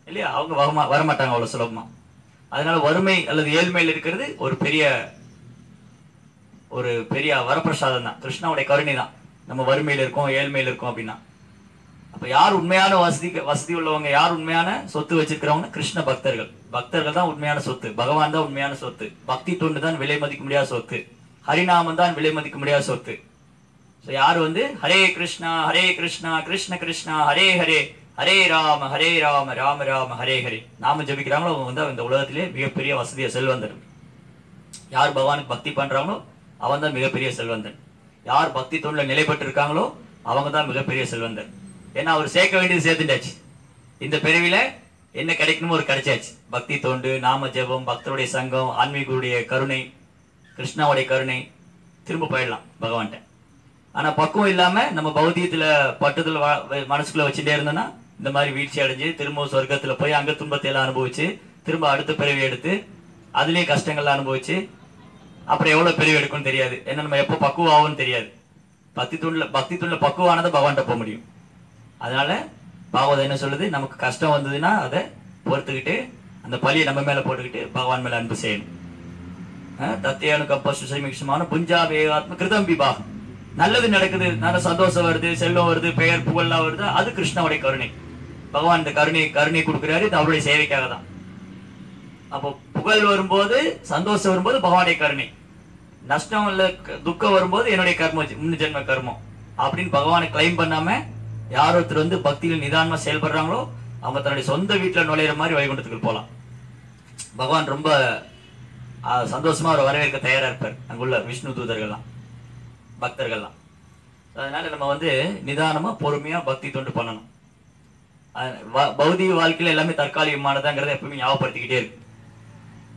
இல்லையா? அவங்க வரமாட்டாங்க அவ்வளவு சுலபமா. அதனால வறுமை அல்லது ஏழ்மையில் இருக்கிறது ஒரு பெரிய வரப்பிரசாதம் தான், கிருஷ்ணாவுடைய கருணை தான். நம்ம வறுமையில இருக்கோம், ஏழ்மையில இருக்கோம் அப்படின்னா அப்ப யார் உண்மையான வசதி உள்ளவங்க, யார் உண்மையான சொத்து வச்சிருக்கிறவங்க? கிருஷ்ண பக்தர்கள் தான் உண்மையான சொத்து. பகவான் தான் உண்மையான சொத்து. பக்தி தொண்டு தான் விலை மதிக்க முடியாத சொத்து. ஹரிநாமம் தான் விலை மதிக்க முடியாத சொத்து. யாரு வந்து ஹரே கிருஷ்ணா கிருஷ்ண கிருஷ்ணா ஹரே ஹரே ஹரே ராம ராம ராம ஹரே ஹரே நாம ஜபிக்கிறாங்களோ அவங்க வந்து இந்த உலகத்திலே மிகப்பெரிய வசதியை செல்வந்தன். யார் பகவானுக்கு பக்தி பண்றாங்களோ அவன் தான் மிகப்பெரிய செல்வந்தன். யார் பக்தி தொண்டுல நிலை பெற்று இருக்காங்களோ அவங்க தான் மிகப்பெரிய செல்வந்தன். ஏன்னா அவர் சேர்க்க வேண்டியது சேர்த்துட்டாச்சு. இந்த பிறவில என்ன கிடைக்கணுமோ ஒரு கிடைச்சாச்சு. பக்தி தொண்டு, நாம ஜபம், பக்தருடைய சங்கம், ஆன்மீகருடைய கருணை, கிருஷ்ணாவுடைய கருணை, திரும்ப போயிடலாம் பகவான்கிட்ட. ஆனா பக்குவம் இல்லாம நம்ம பௌத்தியத்துல பட்டுதல் மனசுக்குள்ள வச்சுட்டே இருந்தோம்னா இந்த மாதிரி வீழ்ச்சி அடைஞ்சு திரும்ப சொர்க்கத்துல போய் அங்க துன்பத்தை எல்லாம் அனுபவிச்சு திரும்ப அடுத்த பிறவி எடுத்து அதுலயே கஷ்டங்கள்லாம் அனுபவிச்சு அப்புறம் எவ்வளவு பெரிய எடுக்கும்னு தெரியாது. என்ன நம்ம எப்போ பக்குவம் ஆகும்னு தெரியாது. பக்தி தூண்ல பக்குவானதை பகவான்கிட்ட போக முடியும். அதனால பாகவதம் என்ன சொல்லுது, நமக்கு கஷ்டம் வந்ததுன்னா அதை பொறுத்துக்கிட்டு அந்த பழியை நம்ம மேல போட்டுக்கிட்டு பகவான் மேல அன்பு செய்யணும். தத்தையானு கப்ப சுசமிஷமான புஞ்சாபே ஆத்ம கிருதம் விபாகம். நல்லது நடக்குது, நல்ல சந்தோஷம் வருது, செல்வம் வருது, பெயர் புகழ்லாம் வருது, அது கிருஷ்ணனுடைய கருணை. பகவான் இந்த கருணை கொடுக்கிறாரு, இது அவருடைய சேவைக்காக தான். அப்போ புகழ் வரும்போது, சந்தோஷம் வரும்போது பகவானுடைய கருணை, நஷ்டம் இல்ல துக்கம் வரும்போது என்னுடைய கர்மம், முன்னு ஜென்ம கர்மம் அப்படின்னு பகவானை கிளைம் பண்ணாம யார் ஒருத்தர் வந்து பக்தியில் நிதானமா செயல்படுறாங்களோ அவங்க தன்னுடைய சொந்த வீட்டுல நுழையிற மாதிரி வைகுண்டத்துக்கு போகலாம். பகவான் ரொம்ப சந்தோஷமா அவர் வரவேற்க தயாரா இருப்பார் அங்குள்ள விஷ்ணு தூதர்கள்லாம், பக்தர்கள்லாம். அதனால நம்ம வந்து நிதானமா பொறுமையா பக்தி தொண்டு பண்ணணும். பௌதிக வாழ்க்கையில எல்லாமே தற்காலிகமானதாங்கிறத எப்பவுமே ஞாபகப்படுத்திக்கிட்டே இருக்கு.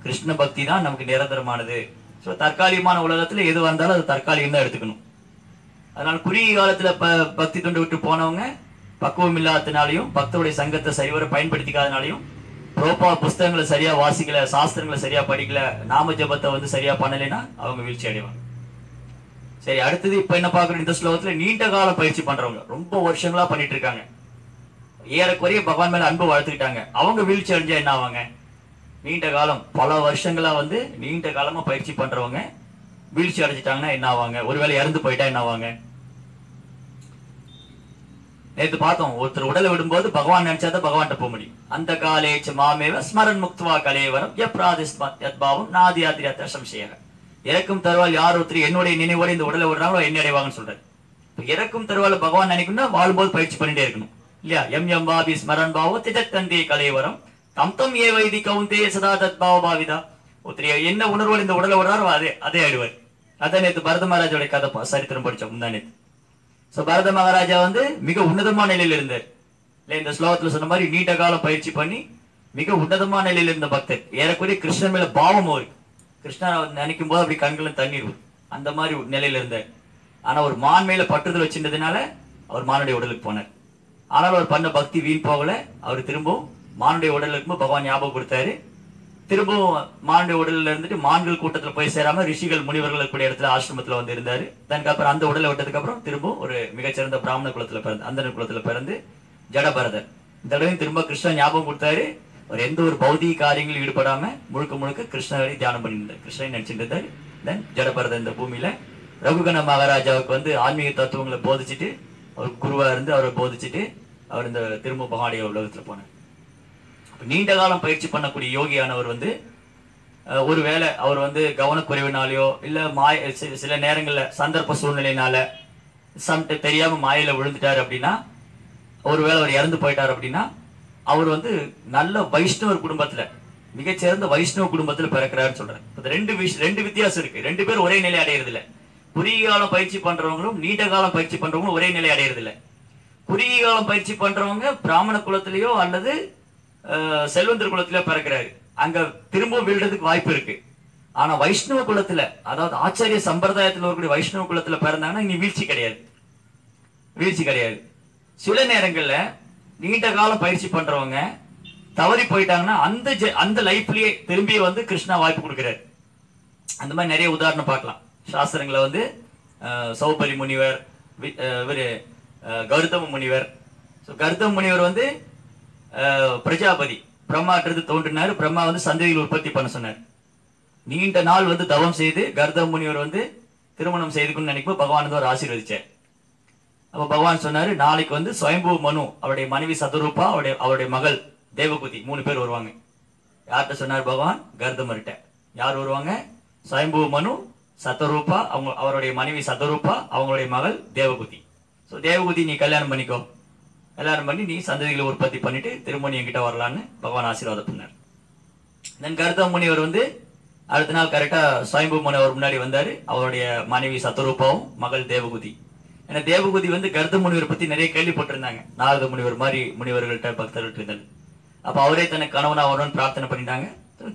கிருஷ்ண பக்தி தான் நமக்கு நிரந்தரமானது. ஸோ தற்காலிகமான உலகத்துல எது வந்தாலும் அது தற்காலிகம் தான் எடுத்துக்கணும். அதனால குறுகிய காலத்துல பக்தி தொண்டு விட்டு போனவங்க பக்குவம் இல்லாதனாலையும் பக்தருடைய சங்கத்தை சரிவர பயன்படுத்திக்காதனாலையும் புரோபா புஸ்தகங்களை சரியா வாசிக்கல, சாஸ்திரங்களை சரியா படிக்கல, நாம ஜபத்தை வந்து சரியா பண்ணலைன்னா அவங்க வீழ்ச்சி அடைவாங்க. சரி, அடுத்தது இப்ப என்ன பாக்குறோம், இந்த ஸ்லோகத்துல நீண்ட காலம் பயிற்சி பண்றவங்க ரொம்ப வருஷங்களா பண்ணிட்டு இருக்காங்க, ஏறக்குறைய பகவான் மேல அன்பு வளர்த்துக்கிட்டாங்க, அவங்க வீழ்ச்சி அடைஞ்சா என்ன ஆவாங்க? நீண்ட காலம் பல வருஷங்களா வந்து நீண்ட காலமா பயிற்சி பண்றவங்க வீழ்ச்சி அடைஞ்சிட்டாங்கன்னா என்ன ஆவாங்க? ஒருவேளை இறந்து போயிட்டா என்ன ஆவாங்க? நேற்று பார்த்தோம், ஒருத்தர் உடலை விடும்போது பகவான் நினைச்சாதான் பகவான்கிட்ட போக முடியும். அந்த காலேச்ச மாமேவ ஸ்மரன் முக்துவா கலேவரம் யத்பாவம் நாதி யாத்திரை சம்சேக. இறக்கும் தருவால் யார் ஒருத்தர் என்னுடைய நினைவோடு இந்த உடலை விடுறாங்களோ என்ன அடைவாங்கன்னு சொல்றாரு. இறக்கும் தருவால பகவான் நினைக்கணும்னா வாழும்போது பயிற்சி பண்ணிட்டே இருக்கணும் இல்லையா? எம் பாபி ஸ்மரன் பாவோ திஜத்தந்தே கலேவரம் தம் தம் ஏ வைதி கவுந்தே சதா தத் பாவ பாவிதா. ஒருத்தர் என்ன உணர்வோடு இந்த உடலை விடுறாரோ அதே ஆயிடுவார். அதான் நேற்று பரத மகாராஜோட கதை சரித்திரம் படிச்சோம் முந்தா நேற்று. சோ பரத மகாராஜா வந்து மிக உன்னதமான நிலையில இருந்தார். இந்த ஸ்லோகத்துல சொன்ன மாதிரி நீண்ட காலம் பயிற்சி பண்ணி மிக உன்னதமான நிலையில இருந்த பக்தர். ஏறக்குறைய கிருஷ்ணன் மேல பாவமும் இருக்கு. கிருஷ்ணன் நினைக்கும் போது அப்படி கண்களும் தண்ணீர் வரும், அந்த மாதிரி நிலையில இருந்தார். ஆனா ஒரு மான் மேல பற்றுதல் வச்சிருந்ததுனால அவர் மானுடைய உடலுக்கு போனார். ஆனால் அவர் பண்ண பக்தி வீண் போகல. அவர் திரும்பவும் மானுடைய உடல் இருக்கும்போது பகவான் ஞாபகம் கொடுத்தாரு. திரும்பவும் மானுடைய உடல்ல இருந்துட்டு மான்கள் கூட்டத்துல போய் சேராம ரிஷிகள் முனிவர்கள் கூடிய இடத்துல ஆசிரமத்துல வந்து இருந்தாரு. அதுக்கப்புறம் அந்த உடலை விட்டதுக்கு அப்புறம் திரும்பவும் ஒரு மிகச்சிறந்த பிராமண குலத்துல பிறந்து, அந்த குலத்துல பிறந்து ஜடபரதர். இந்த தடவையும் திரும்ப கிருஷ்ணன் ஞாபகம் கொடுத்தாரு. அவர் எந்த ஒரு பௌதிக காரியங்களில் ஈடுபடாம முழுக்க முழுக்க கிருஷ்ணரை தியானம் பண்ணியிருந்தார், கிருஷ்ணனை நினைச்சிட்டு இருந்தார். தென் ஜடபரதர் இந்த பூமியில ரகுகண மகாராஜாவுக்கு வந்து ஆன்மீக தத்துவங்களை போதிச்சுட்டு, அவர் குருவா இருந்து அவரை போதிச்சுட்டு அவர் இந்த திரும்ப பகவானுடைய உலகத்துல போனார். நீண்ட காலம் பயிற்சி பண்ணக்கூடிய யோகியானவர் வந்து ஒருவேளை அவர் வந்து கவனக்குறைவினாலேயோ இல்ல சில நேரங்கள்ல சந்தர்ப்ப சூழ்நிலையினால தெரியாம மாயில விழுந்துட்டாரு அப்படின்னா, ஒருவேளை அவர் இறந்து போயிட்டார் அப்படின்னா, அவர் வந்து நல்ல வைஷ்ணவர் குடும்பத்துல, மிகச்சிறந்த வைஷ்ணவ குடும்பத்துல பிறக்கிறாருன்னு சொல்றாரு. ரெண்டு வித்தியாசம் இருக்கு. ரெண்டு பேரும் ஒரே நிலை அடையிறது இல்ல. குறுகிய காலம் பயிற்சி பண்றவங்களும் நீண்ட காலம் பயிற்சி பண்றவங்களும் ஒரே நிலை அடையிறது இல்ல. குறுகிய காலம் பயிற்சி பண்றவங்க பிராமண குலத்திலேயோ அல்லது செல்வந்தர் குலத்திலயோ பிறக்கிறாரு, அங்க திரும்பவும் வீழ்றதுக்கு வாய்ப்பு இருக்கு. ஆனா வைஷ்ணவ குலத்துல, அதாவது ஆச்சாரிய சம்பிரதாயத்தில் வரக்கூடிய வைஷ்ணவ குலத்துல பிறந்தாங்கன்னா இனி வீழ்ச்சி கிடையாது. சில நேரங்கள்ல நீண்ட காலம் பயிற்சி பண்றவங்க தவறி போயிட்டாங்கன்னா அந்த லைஃப்லயே திரும்பி வந்து கிருஷ்ணா வாய்ப்பு கொடுக்கிறாரு. அந்த மாதிரி நிறைய உதாரணம் பார்க்கலாம் சாஸ்திரங்களை வந்து. சௌபரி முனிவர், இவரு கௌதம முனிவர். கௌதம முனிவர் வந்து பிரஜாபதி பிரம்மாட்டிருந்து தோன்றினார். பிரம்மா வந்து சந்ததியில் உற்பத்தி பண்ண சொன்னார். நீண்ட நாள் வந்து தவம் செய்து கௌதம முனிவர் வந்து திருமணம் செய்துக்கணும்னு நினைக்கும் பகவான் வந்து ஒரு ஆசீர்வதிச்சார். அப்ப பகவான் சொன்னாரு, நாளைக்கு வந்து ஸ்வயம்பு மனு, அவருடைய மனைவி சதரூபா, அவருடைய மகள் தேவகுதி 3 பேர் வருவாங்க. யார்கிட்ட சொன்னார் பகவான்? கௌதமர்கிட்ட. யார் வருவாங்க? ஸ்வயம்பு மனு, சதரூபா, அவருடைய மனைவி சதரூபா, அவங்களுடைய மகள் தேவகுதி. ஸோ தேவகுதி நீ கல்யாணம் பண்ணிக்கோ, கல்யாணம் பண்ணி நீ சந்ததிகளை உற்பத்தி பண்ணிட்டு திரும்ப நீ என்கிட்ட வரலான்னு பகவான் ஆசீர்வாதம் பண்ணார். தென் கௌதம முனிவர் வந்து அடுத்த நாள் கரெக்டா ஸ்வயம்பு மனு அவர் முன்னாடி வந்தாரு. அவருடைய மனைவி சதரூபாவும் மகள் தேவகுதி. ஏன்னா தேவகுதி வந்து கௌதம முனிவர் பத்தி நிறைய கேள்விப்பட்டிருந்தாங்க. நாரத முனிவர் மாதிரி முனிவர்கள்ட்ட பக்தர்கள்ட்ட இருந்தாங்க. அப்ப அவரே தனக்கு கணவனா வரணும்னு பிரார்த்தனை பண்ணிட்டாங்க.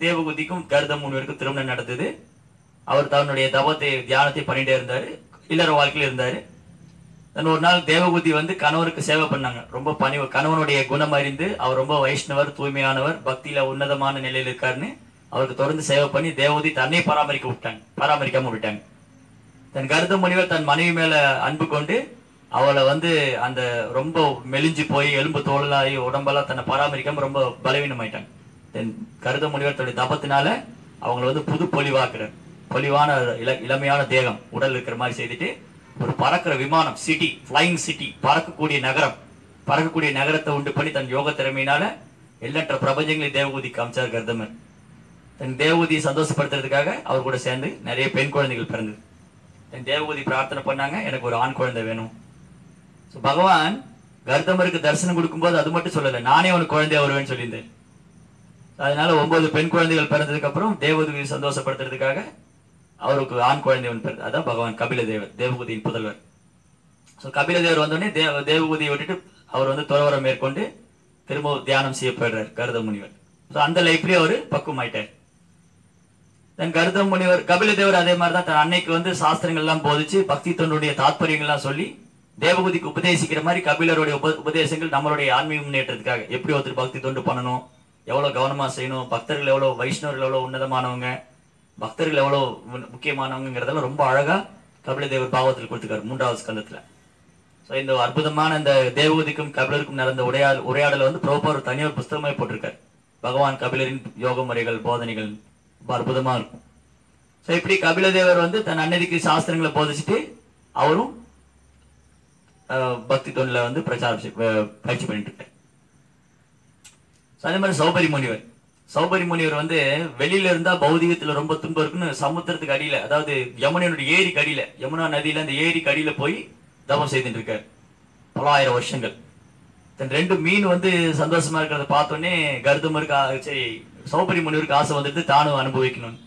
தேவகுதிக்கும் கௌதம முனிவருக்கும் திருமணம் நடந்தது. அவர் தன்னுடைய தவத்தை தியானத்தை பண்ணிட்டே இருந்தாரு, இல்லற வாழ்க்கையில இருந்தாரு. ஒரு நாள் தேவகுதி வந்து கணவருக்கு சேவை பண்ணாங்க. ரொம்ப பணிவு, கணவனுடைய குணம் அறிந்து அவர் ரொம்ப வைஷ்ணவர், தூய்மையானவர், பக்தியில உன்னதமான நிலையில் இருக்காருன்னு அவருக்கு தொடர்ந்து சேவை பண்ணி தேவகூதி தன்னை பராமரிக்காம விட்டாங்க. தன் கர்த முனிவர் தன் மனைவி மேல அன்பு கொண்டு அவளை வந்து அந்த ரொம்ப மெலிஞ்சு போய் எலும்பு தோலாகி உடம்பெல்லாம் தன்னை பராமரிக்காம ரொம்ப பலவீனமாயிட்டாங்க. தென் கருத முனிவர் தன்னுடைய தபத்தினால அவங்களை வந்து புது பொலிவாக்குறார். பொலிவான இளமையான தேகம் உடல் இருக்கிற மாதிரி செய்துட்டு ஒரு பறக்கிற விமானம், சிட்டி, ஃபிளைங் சிட்டி, பறக்கக்கூடிய நகரத்தை உண்டு பண்ணி தன் யோக திறமையினால எண்ணற்ற பிரபஞ்சங்களையும் தேவகூதி காமிச்சார் கர்தமர். தன் தேவகூதியை சந்தோஷப்படுத்துறதுக்காக அவர் கூட சேர்ந்து நிறைய பெண் குழந்தைகள் பிறந்தது. தன் தேவகூதி பிரார்த்தனை பண்ணாங்க, எனக்கு ஒரு ஆண் குழந்தை வேணும். பகவான் கர்தமருக்கு தரிசனம் கொடுக்கும்போது அது மட்டும் சொல்லலை, நானே அவனுக்கு குழந்தையா வருவேன்னு சொல்லியிருந்தேன். அதனால 9 பெண் குழந்தைகள் பிறந்ததுக்கு அப்புறம் தேவகூதியை சந்தோஷப்படுத்துறதுக்காக அவருக்கு ஆண் குழந்தை ஒன்று பிறகு. அதான் பகவான் கபிலதேவர், தேவகூதியின் புதல்வர். ஸோ கபிலதேவர் வந்தோடனே தேவகூதியை விட்டுட்டு அவர் வந்து துறவரம் மேற்கொண்டு திரும்ப தியானம் செய்யப்படுறார் கருத முனிவர். ஸோ அந்த லைஃப்லயே அவர் பக்குவம் ஆயிட்டார். தன் கருத முனிவர் கபிலதேவர் அதே மாதிரி தான் தன் அன்னைக்கு வந்து சாஸ்திரங்கள்லாம் போதிச்சு பக்தி தொண்டுடைய தாத்பரியங்கள்லாம் சொல்லி தேவகூதிக்கு உபதேசிக்கிற மாதிரி கபிலருடைய உபதேசங்கள் நம்மளுடைய ஆன்மீக முன்னேற்றத்துக்காக எப்படி ஒருத்தர் பக்தி தொண்டு பண்ணணும், எவ்வளவு கவனமா செய்யணும், பக்தர்கள் எவ்வளவு, வைஷ்ணவர்கள் எவ்வளவு உன்னதமானவங்க, பக்தர்கள் எவ்வளவு முக்கியமானவங்கிறதெல்லாம் ரொம்ப அழகா கபிலதேவர் பாகவத்தில் கொடுத்துருக்காரு 3வது ஸ்கந்தத்துல. ஸோ இந்த அற்புதமான இந்த தேவகூதிக்கும் கபிலருக்கும் நடந்த உரையாடல வந்து பிரபுபாதர் தனியார் புஸ்தகமே போட்டிருக்காரு. பகவான் கபிலரின் யோக முறைகள், போதனைகள் ரொம்ப அற்புதமா இருக்கும். ஸோ இப்படி கபிலதேவர் வந்து தன் அன்னைக்கு சாஸ்திரங்களை போதிச்சுட்டு அவரும் பக்தி தொண்டில் வந்து பயிற்சி பண்ணிட்டு இருக்காரு. அதே மாதிரி சௌபரி முனிவர் வந்து வெளியில இருந்தா பௌதிகத்துல ரொம்ப துன்பம் இருக்குன்னு சமுத்திரத்துக்கு அடியில, அதாவது யமுனையுடைய ஏரிக்கு அடியில, யமுனா நதியில அந்த ஏரிக்கு அடியில போய் தவம் செய்துட்டு இருக்காரு பல ஆயிரம் வருஷங்கள். தன் 2 மீன் வந்து சந்தோஷமா இருக்கிறத பார்த்தோன்னே கர்தமருக்கு சரி சௌபரி முனிவருக்கு ஆசை வந்துட்டு தானும் அனுபவிக்கணும்.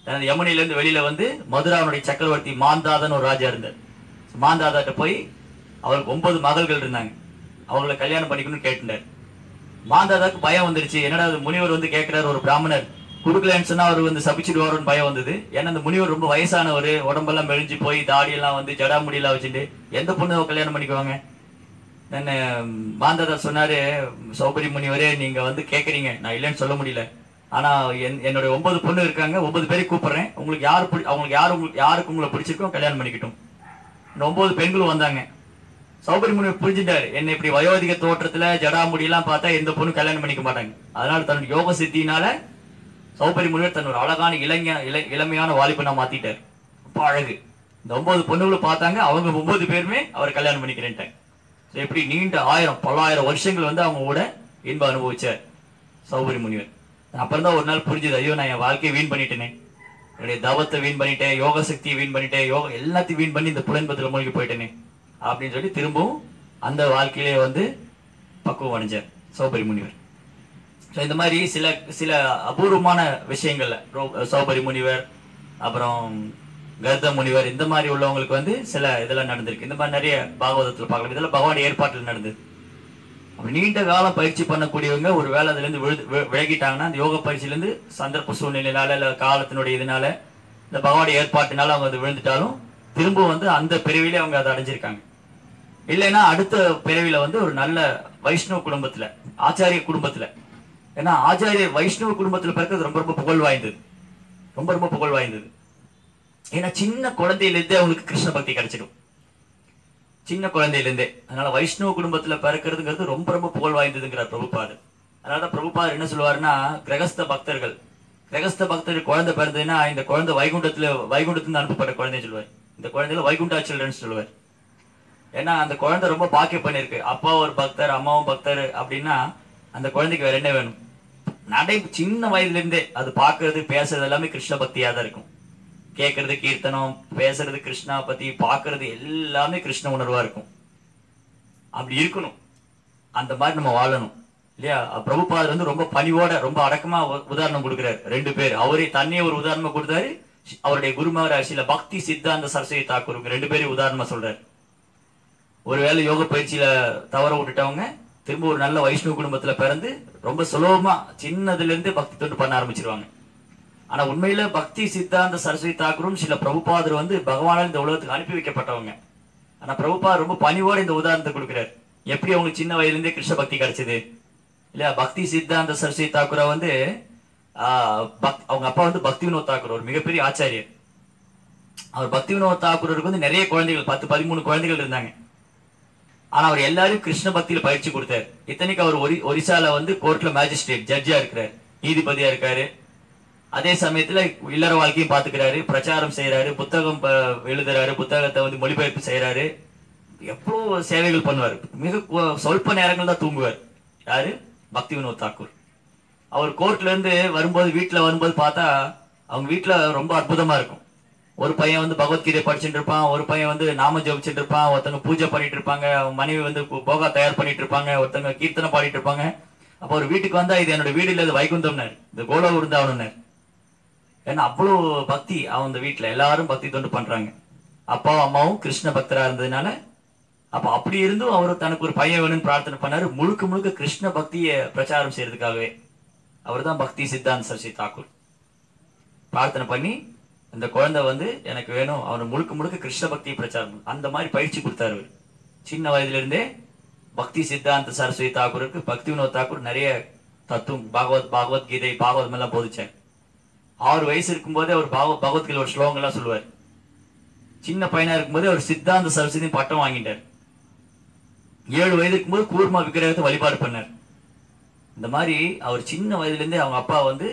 தனது யமுனையில இருந்து வெளியில வந்து மதுராவனுடைய சக்கரவர்த்தி மாந்தாதன் ஒரு ராஜா இருந்தார். மாந்தாதாட்ட போய் அவருக்கு 9 மகள்கள் இருந்தாங்க, அவங்களை கல்யாணம் பண்ணிக்கணும்னு கேட்டுட்டார். மாந்தாதாக்கு பயம் வந்துருச்சு. என்னடா முனிவர் வந்து கேட்கிறார், ஒரு பிராமணர் குடுக்கலன்னு சொன்னா அவர் வந்து சபிச்சுடுவாருன்னு பயம் வந்தது. ஏன்னா அந்த முனிவர் ரொம்ப வயசானவர், உடம்பெல்லாம் மெழிஞ்சு போய் தாடியெல்லாம் வந்து ஜடாமுடியெல்லாம் வச்சுட்டு எந்த பொண்ணு கல்யாணம் பண்ணிக்குவாங்க. மாந்தாதா சொன்னாரு, சௌபரி முனிவரே நீங்க வந்து கேட்கறீங்க, நான் இல்லைன்னு சொல்ல முடியல, ஆனா என்னுடைய 9 பொண்ணு இருக்காங்க, 9 பேரை கூப்பிடுறேன், உங்களுக்கு யாருக்கு உங்களை பிடிச்சிருக்கோ கல்யாணம் பண்ணிக்கிட்டும். 9 பெண்களும் வந்தாங்க. சௌபரி முனிவர் புரிஞ்சுட்டாரு, என்ன இப்படி வயோதிக தோற்றத்துல ஜடாமுடியெல்லாம் பார்த்தா எந்த பொண்ணு கல்யாணம் பண்ணிக்க மாட்டாங்க. அதனால தன்னுடைய யோக சித்தினால சௌபரி முனிவர் தன் ஒரு அழகான இளமையான வாலிபனா மாத்திட்டார். ரொம்ப அழகு. இந்த 9 பொண்ணுகளும் பார்த்தாங்க, அவங்க 9 பேருமே அவர் கல்யாணம் பண்ணிக்கிறேன்ட்டாங்க. எப்படி நீண்ட பல்லாயிரம் வருஷங்கள் வந்து அவங்க கூட இன்பம் அனுபவிச்சார் சௌபரி முனிவர். அப்புறம் தான் ஒரு நாள் புரிஞ்சுது, ஐயோ நான் என் வாழ்க்கையை வீண் பண்ணிட்டேனே, என்னுடைய தவத்தை வீண் பண்ணிட்டேன், யோக சக்தியை வீண் பண்ணிட்டேன், எல்லாத்தையும் வீண் பண்ணி இந்த புலன்பத்தில் மூழ்கி போயிட்டேனே அப்படின்னு சொல்லி திரும்பவும் அந்த வாழ்க்கையிலே வந்து பக்குவம் அடைஞ்சார் சௌபரி முனிவர். ஸோ இந்த மாதிரி சில அபூர்வமான விஷயங்கள்ல சௌபரி முனிவர் அப்புறம் கர்த முனிவர் இந்த மாதிரி உள்ளவங்களுக்கு வந்து சில இதெல்லாம் நடந்திருக்கு. இந்த மாதிரி நிறைய பாகவதத்தில் பார்க்கலாம். இதெல்லாம் பகவான் ஏற்பாட்டில் நடந்தது. அப்படி நீண்ட காலம் பயிற்சி பண்ணக்கூடியவங்க ஒரு வேலை அதுல இருந்து விலகிட்டாங்கன்னா அந்த யோக பயிற்சியிலிருந்து சந்தர்ப்ப சூழ்நிலையினால இல்ல காலத்தினுடைய இதனால இந்த பகவானுடைய ஏற்பாட்டினால அவங்க அது விழுந்துட்டாலும் திரும்ப வந்து அந்த பிறவிலே அவங்க அதை அடைஞ்சிருக்காங்க. இல்லைன்னா அடுத்த பிறவில வந்து ஒரு நல்ல வைஷ்ணவ குடும்பத்துல, ஆச்சாரிய குடும்பத்துல, ஏன்னா ஆச்சாரிய வைஷ்ணவ குடும்பத்துல பிறக்கிறது ரொம்ப ரொம்ப புகழ் வாய்ந்தது, ரொம்ப ரொம்ப புகழ் வாய்ந்தது. ஏன்னா சின்ன குழந்தையிலிருந்தே அவங்களுக்கு கிருஷ்ண பக்தி கிடைச்சிடும், சின்ன குழந்தையிலிருந்தே. அதனால வைஷ்ணவ குடும்பத்துல பிறக்கிறதுங்கிறது ரொம்ப ரொம்ப புகழ் வாய்ந்ததுங்கிறார் பிரபுபாதர். அதனால பிரபுபாதர் என்ன சொல்லுவாருன்னா, கிரகஸ்த பக்தர்கள் குழந்தை பிறந்ததுன்னா இந்த குழந்தை வைகுண்டத்துல அனுப்பப்பட்ட குழந்தைன்னு சொல்லுவார். இந்த குழந்தையில வைகுண்டா சில்ட்ரன்ஸ் சொல்லுவார். ஏன்னா அந்த குழந்தை ரொம்ப பாக்கியம் பண்ணிருக்கு, அப்பா ஒரு பக்தர் அம்மாவும் பக்தர் அப்படின்னா அந்த குழந்தைக்கு வேற என்ன வேணும்? சின்ன வயதுல இருந்தே அது பாக்குறது பேசுறது எல்லாமே கிருஷ்ண பக்தியா தான் இருக்கும். கேட்கறது கீர்த்தனம், பேசுறது கிருஷ்ணா பத்தி, பாக்குறது எல்லாமே கிருஷ்ண உணர்வா இருக்கும். அப்படி இருக்கணும், அந்த மாதிரி நம்ம வாழணும் இல்லையா? பிரபுபாதர் வந்து ரொம்ப பணிவோட ரொம்ப அடக்கமா உதாரணம் கொடுக்கிறார். 2 பேர், அவரே தன்னையே ஒரு உதாரணமா கொடுத்தாரு, அவருடைய குருமார் சில பக்தி சித்தாந்த சரஸ்வதி தாக்கூர் 2 பேரையும் உதாரணமா சொல்றாரு. ஒருவேளை யோக பயிற்சியில தவற விட்டுட்டவங்க திரும்ப ஒரு நல்ல வைஷ்ணவ குடும்பத்துல பிறந்து ரொம்ப சுலபமா சின்னதுல இருந்து பக்தி தொண்டு பண்ண ஆரம்பிச்சிருவாங்க. ஆனா உண்மையில பக்தி சித்தாந்த சரஸ்வதி தாக்கூரும் சில பிரபுபாதர் வந்து பகவானால் இந்த உலகத்துக்கு அனுப்பி வைக்கப்பட்டவங்க. ஆனா பிரபுபாதர் ரொம்ப பணிவோட இந்த உதாரணத்தை கொடுக்கிறார். எப்படி அவங்க சின்ன வயதுல இருந்தே கிருஷ்ண பக்தி கிடைச்சது இல்லையா? பக்தி சித்தாந்த சரஸ்வதி தாக்கூரை வந்து அவங்க அப்பா வந்து பக்தி வினோத் தாக்கூர் ஒரு மிகப்பெரிய ஆச்சாரியர். அவர் பக்தி வினோத் தாக்கூருக்கு வந்து நிறைய குழந்தைகள் 10-13 குழந்தைகள் இருந்தாங்க. ஆனா அவர் எல்லாரும் கிருஷ்ண பக்தியில பயிற்சி கொடுத்தாரு. இத்தனைக்கு அவர் ஒரிசால வந்து கோர்ட்ல மேஜிஸ்ட்ரேட் ஜட்ஜா இருக்கிறாரு, நீதிபதியா இருக்காரு. அதே சமயத்துல இல்லற வாழ்க்கையும் பாத்துக்கிறாரு, பிரச்சாரம் செய்யறாரு, புத்தகம் எழுதுறாரு, புத்தகத்தை வந்து மொழிபெயர்ப்பு செய்யறாரு, எவ்வளவு சேவைகள் பண்ணுவார். மிக சொல்ப நேரங்கள் தான் தூங்குவார். யாரு? பக்தி வினோத் தாக்கூர். அவர் கோர்ட்ல இருந்து வரும்போது வீட்டுல வரும்போது பார்த்தா அவங்க வீட்டுல ரொம்ப அற்புதமா இருக்கும். ஒரு பையன் வந்து பகவத்கீதை படிச்சுட்டு இருப்பான், ஒரு பையன் வந்து நாம ஜபிச்சுட்டு இருப்பான், ஒருத்தவங்க பூஜை பண்ணிட்டு இருப்பாங்க, அவங்க மனைவி வந்து போகா தயார் பண்ணிட்டு இருப்பாங்க, ஒருத்தவங்க கீர்த்தனை பாடிட்டு இருப்பாங்க. அப்போ ஒரு வீட்டுக்கு வந்தா இது என்னோட வீடு இல்ல, இது வைகுந்தம்னாரு, இது கோலோ விருந்தாவனம்னாரு. ஏன்னா அவ்வளவு பக்தி அவங்க வீட்டுல எல்லாரும் பக்தி தொண்டு பண்றாங்க. அப்பாவும் அம்மாவும் கிருஷ்ண பக்தரா இருந்ததுனால அப்ப அப்படி இருந்தும் அவர் தனக்கு ஒரு பையன் வேணும்னு பிரார்த்தனை பண்ணாரு. முழுக்க முழுக்க கிருஷ்ண பக்தியை பிரச்சாரம் செய்யறதுக்காகவே. அவர் தான் பக்தி சித்தாந்த சரஸ்வதி தாக்கூர். பிரார்த்தனை பண்ணி இந்த குழந்தை வந்து எனக்கு வேணும், அவனை முழுக்க முழுக்க கிருஷ்ண பக்தியை பிரச்சாரம் அந்த மாதிரி பயிற்சி கொடுத்தாரு. சின்ன வயதுல இருந்தே பக்தி சித்தாந்த சரஸ்வதி தாக்கூருக்கு பக்தி வினோத் தாக்கூர் நிறைய தத்துவம் பகவத்கீதை பாகவதம் எல்லாம் போதிச்சார். 6 வயசு இருக்கும்போதே அவர் பகவத்கீதை ஒரு ஸ்லோகம் எல்லாம் சொல்லுவார். சின்ன பையனா இருக்கும்போது அவர் சித்தாந்த சரஸ்வதி பட்டம் வாங்கிட்டார். 7 வயது இருக்கும்போது கூர்மா விக்கிரகத்தை வழிபாடு பண்ணார். இந்த மாதிரி அவர் சின்ன வயதுல இருந்தே அவங்க அப்பா வந்து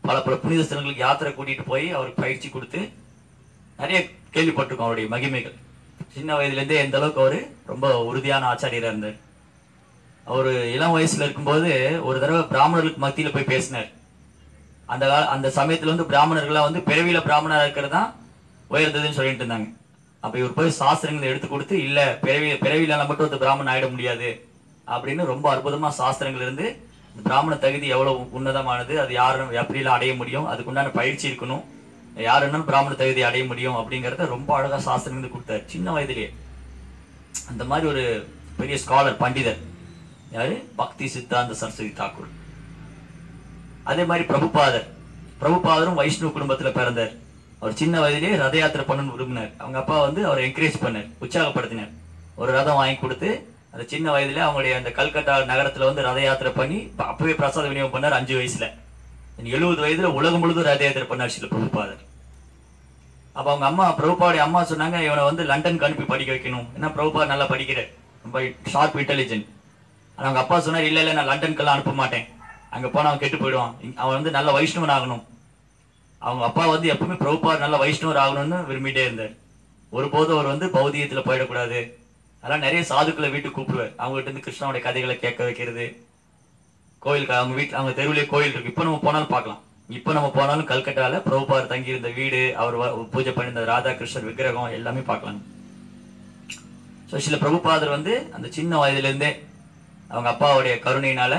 பல புனித ஸ்தலங்களுக்கு யாத்திரை கூட்டிட்டு போய் அவருக்கு பயிற்சி கொடுத்து நிறைய கேள்விப்பட்டிருக்கோம் அவருடைய மகிமைகள். சின்ன வயதுல இருந்தே எந்த அளவுக்கு அவரு ரொம்ப உறுதியான ஆச்சாரியரா இருந்தார். அவரு இளம் வயசுல இருக்கும்போது ஒரு தடவை பிராமணர்களுக்கு மத்தியில போய் பேசினார். அந்த சமயத்துல வந்து பிராமணர்களா வந்து பிறவியில பிராமணரா இருக்கிறது தான் உயர்ந்ததுன்னு சொல்லிட்டு இருந்தாங்க. அப்ப இவர் போய் சாஸ்திரங்களை எடுத்து கொடுத்து இல்ல பிறவியில மட்டும் ஒரு பிராமணன் ஆயிட முடியாது அப்படின்னு ரொம்ப அற்புதமா சாஸ்திரங்கள் இருந்து பிராமண தகுதி எவ்வளவு உன்னதமானது, அது யாரும் எப்படிலாம் அடைய முடியும், அதுக்குண்டான பயிற்சி இருக்கணும், யாருன்னாலும் பிராமண தகுதி அடைய முடியும் அப்படிங்கறத ரொம்ப அழகா சாஸ்திரங்கள் கொடுத்தாரு சின்ன வயதிலேயே. அந்த மாதிரி ஒரு பெரிய ஸ்காலர் பண்டிதர் யாரு? பக்தி சித்தாந்த சரஸ்வதி தாக்கூர். அதே மாதிரி பிரபுபாதரும் வைஷ்ணவ குடும்பத்துல பிறந்தார். அவர் சின்ன வயதிலேயே ரத யாத்திரை பண்ணணும்னு விரும்பினார். அவங்க அப்பா வந்து அவரை என்கரேஜ் பண்ணார், உற்சாகப்படுத்தினார். ஒரு ரதம் வாங்கி கொடுத்து அந்த சின்ன வயதுல அவங்களுடைய அந்த கல்கத்தா நகரத்துல வந்து ரத யாத்திரை பண்ணி அப்பவே பிரசாத விநியோகம் பண்ணார் 5 வயசுல. 70 வயதுல உலகம் முழுதும் ரத யாத்திரை பண்ணார் சில பிரபுபாதர். அப்ப அவங்க அம்மா பிரபுபாவுடைய அம்மா சொன்னாங்க இவனை வந்து லண்டனுக்கு அனுப்பி படிக்க வைக்கணும், ஏன்னா பிரபுபாத் நல்லா படிக்கிற ரொம்ப ஷார்ப் இன்டெலிஜென்ட். ஆனா அவங்க அப்பா சொன்னார் இல்ல இல்ல நான் லண்டனுக்கெல்லாம் அனுப்ப மாட்டேன், அங்க போனா அவன் கெட்டு போயிடுவான், அவன் வந்து நல்ல வைஷ்ணவன் ஆகணும். அவங்க அப்பா வந்து எப்பவுமே பிரபுபாத் நல்ல வைஷ்ணவர் ஆகணும்னு விரும்பிட்டே இருந்தார். ஒருபோதும் அவர் வந்து பௌதியத்துல போயிடக்கூடாது. அதெல்லாம் நிறைய சாதுக்களை வீட்டுக்கு கூப்பிடுவார். அவங்க கிட்ட இருந்து கிருஷ்ணனுடைய கதைகளை கேட்க வைக்கிறது. கோயிலுக்கு அவங்க வீட்டுல அவங்க தெருவிலேயே கோயில் இருக்கு, இப்ப நம்ம போனாலும் பார்க்கலாம். இப்ப நம்ம போனாலும் கல்கட்டால பிரபுபாத் தங்கி இருந்த வீடு, அவர் பூஜை பண்ணியிருந்த ராதா கிருஷ்ணர் விக்கிரகம் எல்லாமே பார்க்கலாம். சில பிரபுபாதர் வந்து அந்த சின்ன வயதுல இருந்தே அவங்க அப்பாவுடைய கருணையினால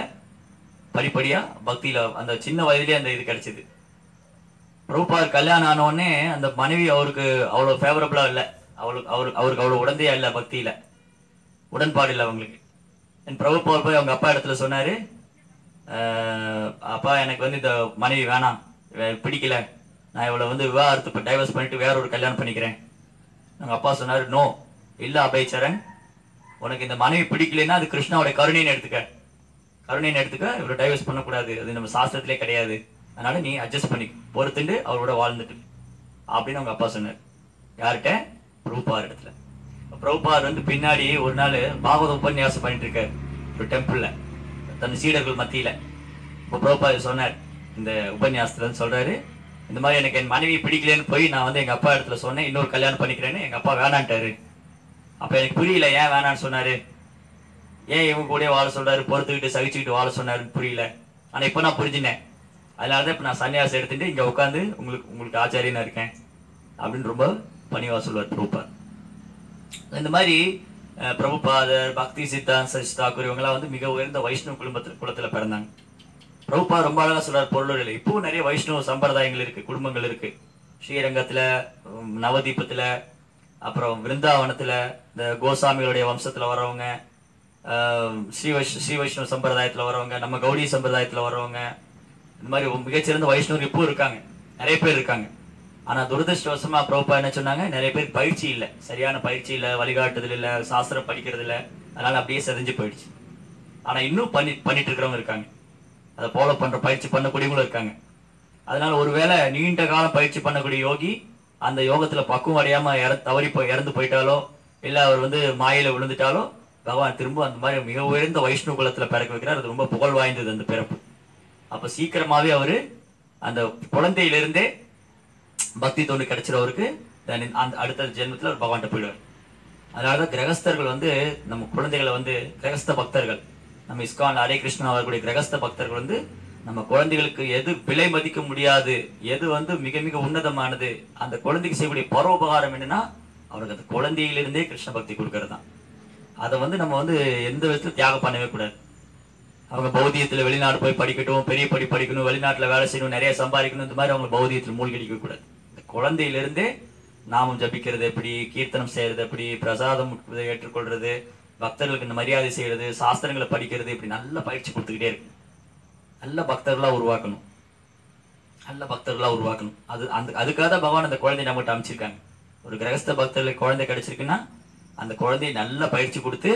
படிப்படியா பக்தியில அந்த சின்ன வயதுலயே அந்த இது கிடைச்சது. பிரபுபாதர் கல்யாணம் ஆன உடனே அந்த மனைவி அவருக்கு அவ்வளவு ஃபேவரபிளா இல்லை, அவருக்கு அவ்வளவு உடந்தையா இல்லை, பக்தியில உடன்பாடு இல்லை அவங்களுக்கு. பிரபுபாதர் போய் அவங்க அப்பா இடத்துல சொன்னாரு, அப்பா எனக்கு வந்து இந்த மனைவி வேணாம், பிடிக்கல, நான் இவளை வந்து விவாகரத்து டைவர்ஸ் பண்ணிட்டு வேற ஒரு கல்யாணம் பண்ணிக்கிறேன். அவங்க அப்பா சொன்னாரு நோ, இல்ல அபயச்சரன், உனக்கு இந்த மனைவி பிடிக்கலன்னா அது கிருஷ்ணாவோட கருணைன்னு எடுத்துக்க, இவரை டைவர்ஸ் பண்ணக்கூடாது, அது நம்ம சாஸ்திரத்திலே கிடையாது, அதனால நீ அட்ஜஸ்ட் பண்ணி பொறுத்துட்டு அவரோட வாழ்ந்துட்டு அப்படின்னு அவங்க அப்பா சொன்னார். யார்கிட்ட? பிரபுபாதர் இடத்துல. பிரபுபாதர் வந்து பின்னாடி ஒரு நாள் பாகவத உபன்யாசம் பண்ணிட்டு இருக்காரு ஒரு டெம்பிள்ல தன் சீடர்கள் மத்தியில. இப்போ பிரபுபாதர் சொன்னார் இந்த உபன்யாசத்துல சொல்றாரு, இந்த மாதிரி எனக்கு என் மனைவி பிடிக்கலன்னு போய் நான் வந்து எங்க அப்பா இடத்துல சொன்னேன், இன்னொரு கல்யாணம் பண்ணிக்கிறேன்னு. எங்க அப்பா வேணான்ட்டாரு. அப்ப எனக்கு புரியல ஏன் வேணான்னு சொன்னாரு, ஏன் இவங்க கூட வாழ சொல்றாரு, பொறுத்துக்கிட்டு சகிச்சுக்கிட்டு வாழ சொன்னாருன்னு புரியல. ஆனா இப்ப நான் புரிஞ்சுனேன், அதனாலதான் இப்ப நான் சன்னியாசம் எடுத்துட்டு இங்க உட்காந்து உங்களுக்கு ஆச்சாரியனா இருக்கேன் அப்படின்னு ரொம்ப பணிவா சொல்வார் பிரபுபாத். இந்த மாதிரி பிரபுபாதர், பக்தி சித்தாந்த சரஸ்வதி தாக்கூர் இவங்கெல்லாம் வந்து மிக உயர்ந்த வைஷ்ணவ குலத்துல பிறந்தாங்க. பிரபுபாத் ரொம்ப அழகா சொல்றார் பொருளுரையில. இப்போ நிறைய வைஷ்ணவ சம்பிரதாயங்கள் இருக்கு, குடும்பங்கள் இருக்கு. ஸ்ரீரங்கத்துல, நவதீபத்துல, அப்புறம் விருந்தாவனத்துல, இந்த கோசாமிகளுடைய வம்சத்துல வர்றவங்க, ஸ்ரீ வைஷ்ணவ சம்பிரதாயத்துல வர்றவங்க, நம்ம கௌடி சம்பிரதாயத்துல வர்றவங்க, இந்த மாதிரி மிகச்சிறந்த வைஷ்ணவர் இப்போ இருக்காங்க, நிறைய பேர் இருக்காங்க. ஆனா துரதிருஷ்டவசமா பிரபுபாத் என்ன சொன்னாங்க, நிறைய பேர் பயிற்சி இல்லை, சரியான பயிற்சி இல்லை, வழிகாட்டுதல் இல்லை, சாஸ்திரம் படிக்கிறது இல்லை, அதனால அப்படியே செதஞ்சு போயிடுச்சு. ஆனா இன்னும் பண்ணிட்டு இருக்கிறவங்க இருக்காங்க, அதை ஃபாலோ பண்ற பயிற்சி பண்ணக்கூடியவங்களும் இருக்காங்க. அதனால ஒருவேளை நீண்ட காலம் பயிற்சி பண்ணக்கூடிய யோகி அந்த யோகத்துல பக்குவம் அடையாம இறந்து போயிட்டாலோ இல்ல அவர் வந்து மாயில விழுந்துட்டாலோ பகவான் திரும்ப அந்த மாதிரி மிக உயர்ந்த வைஷ்ணவ குலத்துல பிறக்க வைக்கிறார். அது ரொம்ப புகழ் வாய்ந்தது அந்த பிறப்பு. அப்ப சீக்கிரமாவே அவரு அந்த குழந்தையிலிருந்தே பக்தி தொண்டு கிடைச்சிறவருக்கு அந்த அடுத்த ஜென்மத்துல பகவான்கிட்ட போயிடுவார். அதனாலதான் கிரகஸ்தர்கள் வந்து நம்ம குழந்தைகளை வந்து கிரகஸ்த பக்தர்கள், நம்ம இஸ்கான் ஹரே கிருஷ்ணா அவர்களுடைய கிரகஸ்த பக்தர்கள் வந்து நம்ம குழந்தைகளுக்கு எது விலை மதிக்க முடியாது, எது வந்து மிக மிக உன்னதமானது, அந்த குழந்தைக்கு செய்யக்கூடிய பரோபகாரம் என்னன்னா அவருக்கு அந்த குழந்தையிலிருந்தே கிருஷ்ண பக்தி கொடுக்கறது தான். அதை வந்து நம்ம வந்து எந்த விதத்துல தியாகம் பண்ணவே கூடாது. அவங்க பௌதியத்துல வெளிநாடு போய் படிக்கட்டும், பெரிய படிக்கணும், வெளிநாட்டுல வேலை செய்யணும், நிறைய சம்பாதிக்கணும், இந்த மாதிரி அவங்க பௌதியத்துல மூழ்கடிக்க கூடாது. இந்த குழந்தையிலிருந்தே நாமம் ஜபிக்கிறது எப்படி, கீர்த்தனம் செய்யறது எப்படி, பிரசாதம் ஏற்றுக்கொள்றது, பக்தர்களுக்கு இந்த மரியாதை செய்யறது, சாஸ்திரங்களை படிக்கிறது, இப்படி நல்ல பயிற்சி கொடுத்துக்கிட்டே இருக்கு. நல்ல பக்தர்களா உருவாக்கணும், நல்ல பக்தர்களா உருவாக்கணும். அதுக்காக தான் பகவான் அந்த குழந்தை நம்மகிட்ட அமைச்சிருக்காங்க. ஒரு கிரகஸ்த பக்தர்களுக்கு குழந்தை கிடைச்சிருக்குன்னா அந்த குழந்தையை நல்ல பயிற்சி கொடுத்து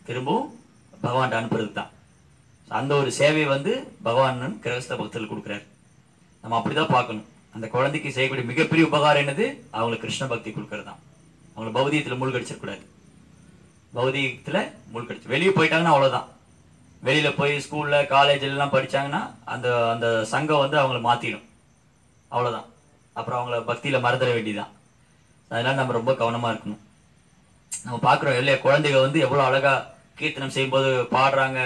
திரும்பவும் பகவான் அனுப்புறது தான். அந்த ஒரு சேவை வந்து பகவான் கிரகஸ்த பக்தர்கள் கொடுக்குறாரு. நம்ம அப்படிதான் பார்க்கணும். அந்த குழந்தைக்கு செய்யக்கூடிய மிகப்பெரிய உபகாரம் என்னது, அவங்களுக்கு கிருஷ்ண பக்தி கொடுக்கறது தான். அவங்களை பௌதியத்துல மூழ்கடிச்சிடக்கூடாது. பௌதிகத்துல மூழ்கடிச்சு வெளியே போயிட்டாங்கன்னா அவ்வளவுதான். வெளியில போய் ஸ்கூல்ல காலேஜ்ல எல்லாம் படிச்சாங்கன்னா அந்த அந்த சங்கம் வந்து அவங்கள மாத்திடும், அவ்வளவுதான். அப்புறம் அவங்கள பக்தியில மறந்துட வேண்டியதான். அதனால நம்ம ரொம்ப கவனமா இருக்கணும். நம்ம பாக்குறோம் இல்லையா, குழந்தைங்க வந்து எவ்வளவு அழகா கீர்த்தனம் செய்யும்போது பாடுறாங்க,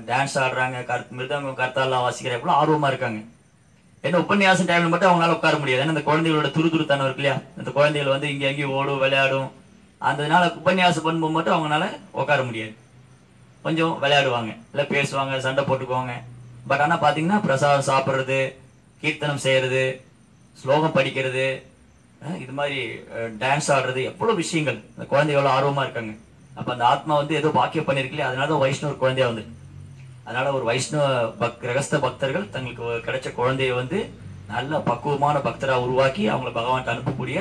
டான்ஸ் ஆடுறாங்க, மிருதங்கம் கர்த்தாலாம் வாசிக்கிற எவ்வளவு ஆர்வமா இருக்காங்க. ஏன்னா உபன்யாசம் டைம்ல மட்டும் அவங்களால உட்கார முடியாது. ஏன்னா அந்த குழந்தைகளோட துருதுருத்தனம் இருக்கு இல்லையா, அந்த குழந்தைகள் வந்து இங்க எங்கேயும் ஓடும் விளையாடும். அதனால உபன்யாசம் பண்ணும்போது மட்டும் அவங்களால உட்கார முடியாது. கொஞ்சம் விளையாடுவாங்க, இல்லை பேசுவாங்க, சண்டை போட்டுக்குவாங்க. பட் ஆனால் பார்த்தீங்கன்னா பிரசாதம் சாப்பிட்றது, கீர்த்தனம் செய்யறது, ஸ்லோகம் படிக்கிறது, இது மாதிரி டான்ஸ் ஆடுறது, எவ்வளோ விஷயங்கள். அந்த குழந்தை எவ்வளோ ஆர்வமா இருக்காங்க. அப்போ அந்த ஆத்மா வந்து ஏதோ பாக்கியம் பண்ணிருக்கலையே, அதனால தான் வைஷ்ணவ குழந்தையா வந்து. அதனால ஒரு வைஷ்ணவ கிரகஸ்த பக்தர்கள் தங்களுக்கு கிடைச்ச குழந்தைய வந்து நல்ல பக்குவமான பக்தரா உருவாக்கி அவங்களை பகவான் அனுப்பக்கூடிய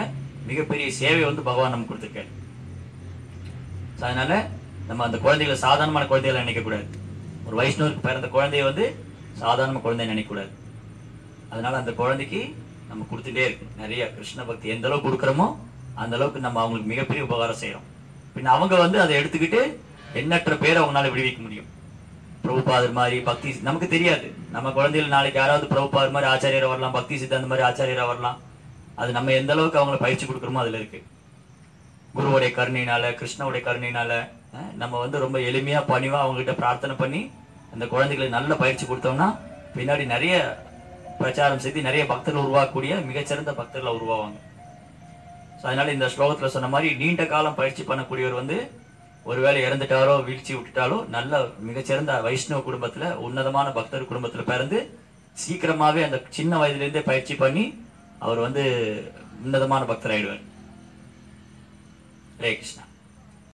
மிகப்பெரிய சேவை வந்து பகவான் நமக்கு கொடுத்துருக்காரு. அதனால நம்ம அந்த குழந்தைகளை சாதாரணமான குழந்தைகளை நினைக்கக்கூடாது. ஒரு வைஷ்ணவருக்கு பிறந்த குழந்தைய வந்து சாதாரண குழந்தைய நினைக்கக்கூடாது. அதனால அந்த குழந்தைக்கு நம்ம கொடுத்துட்டே இருக்கணும் நிறைய கிருஷ்ண பக்தி. எந்த அளவுக்கு கொடுக்குறோமோ அந்த அளவுக்கு நம்ம அவங்களுக்கு மிகப்பெரிய உபகாரம் செய்யறோம். பின்ன அவங்க வந்து அதை எடுத்துக்கிட்டு எண்ணற்ற பேரை அவங்களால விடுவிக்க முடியும். பிரபுபாதர் மாதிரி பக்தி நமக்கு தெரியாது. நம்ம குழந்தைகள் நாளைக்கு யாராவது பிரபுபாதர் மாதிரி ஆச்சாரியரா வரலாம், பக்தி சித்தாந்த மாதிரி ஆச்சாரியரா வரலாம். அது நம்ம எந்த அளவுக்கு அவங்களை பயிற்சி கொடுக்குறோமோ அதுல இருக்கு. குருவுடைய கருணையினால, கிருஷ்ணனுடைய கருணையினால நம்ம வந்து ரொம்ப எளிமையா பணிவா அவங்ககிட்ட பிரார்த்தனை பண்ணி அந்த குழந்தைகளுக்கு நல்ல பயிற்சி கொடுத்தோம்னா பின்னாடி நிறைய பிரச்சாரம் செய்து நிறைய பக்தர்கள் உருவாக்கக்கூடிய மிகச்சிறந்த பக்தர்களை உருவாவாங்க. அதனால இந்த ஸ்லோகத்துல சொன்ன மாதிரி நீண்ட காலம் பயிற்சி பண்ணக்கூடியவர் வந்து ஒருவேளை இறந்துட்டாரோ வீழ்ச்சி விட்டுட்டாலோ நல்ல மிகச்சிறந்த வைஷ்ணவ குடும்பத்துல உன்னதமான பக்தர் குடும்பத்துல பிறந்து சீக்கிரமாவே அந்த சின்ன வயதுல இருந்தே பயிற்சி பண்ணி அவர் வந்து உன்னதமான பக்தர் ஆயிடுவார். ஹரே கிருஷ்ணா.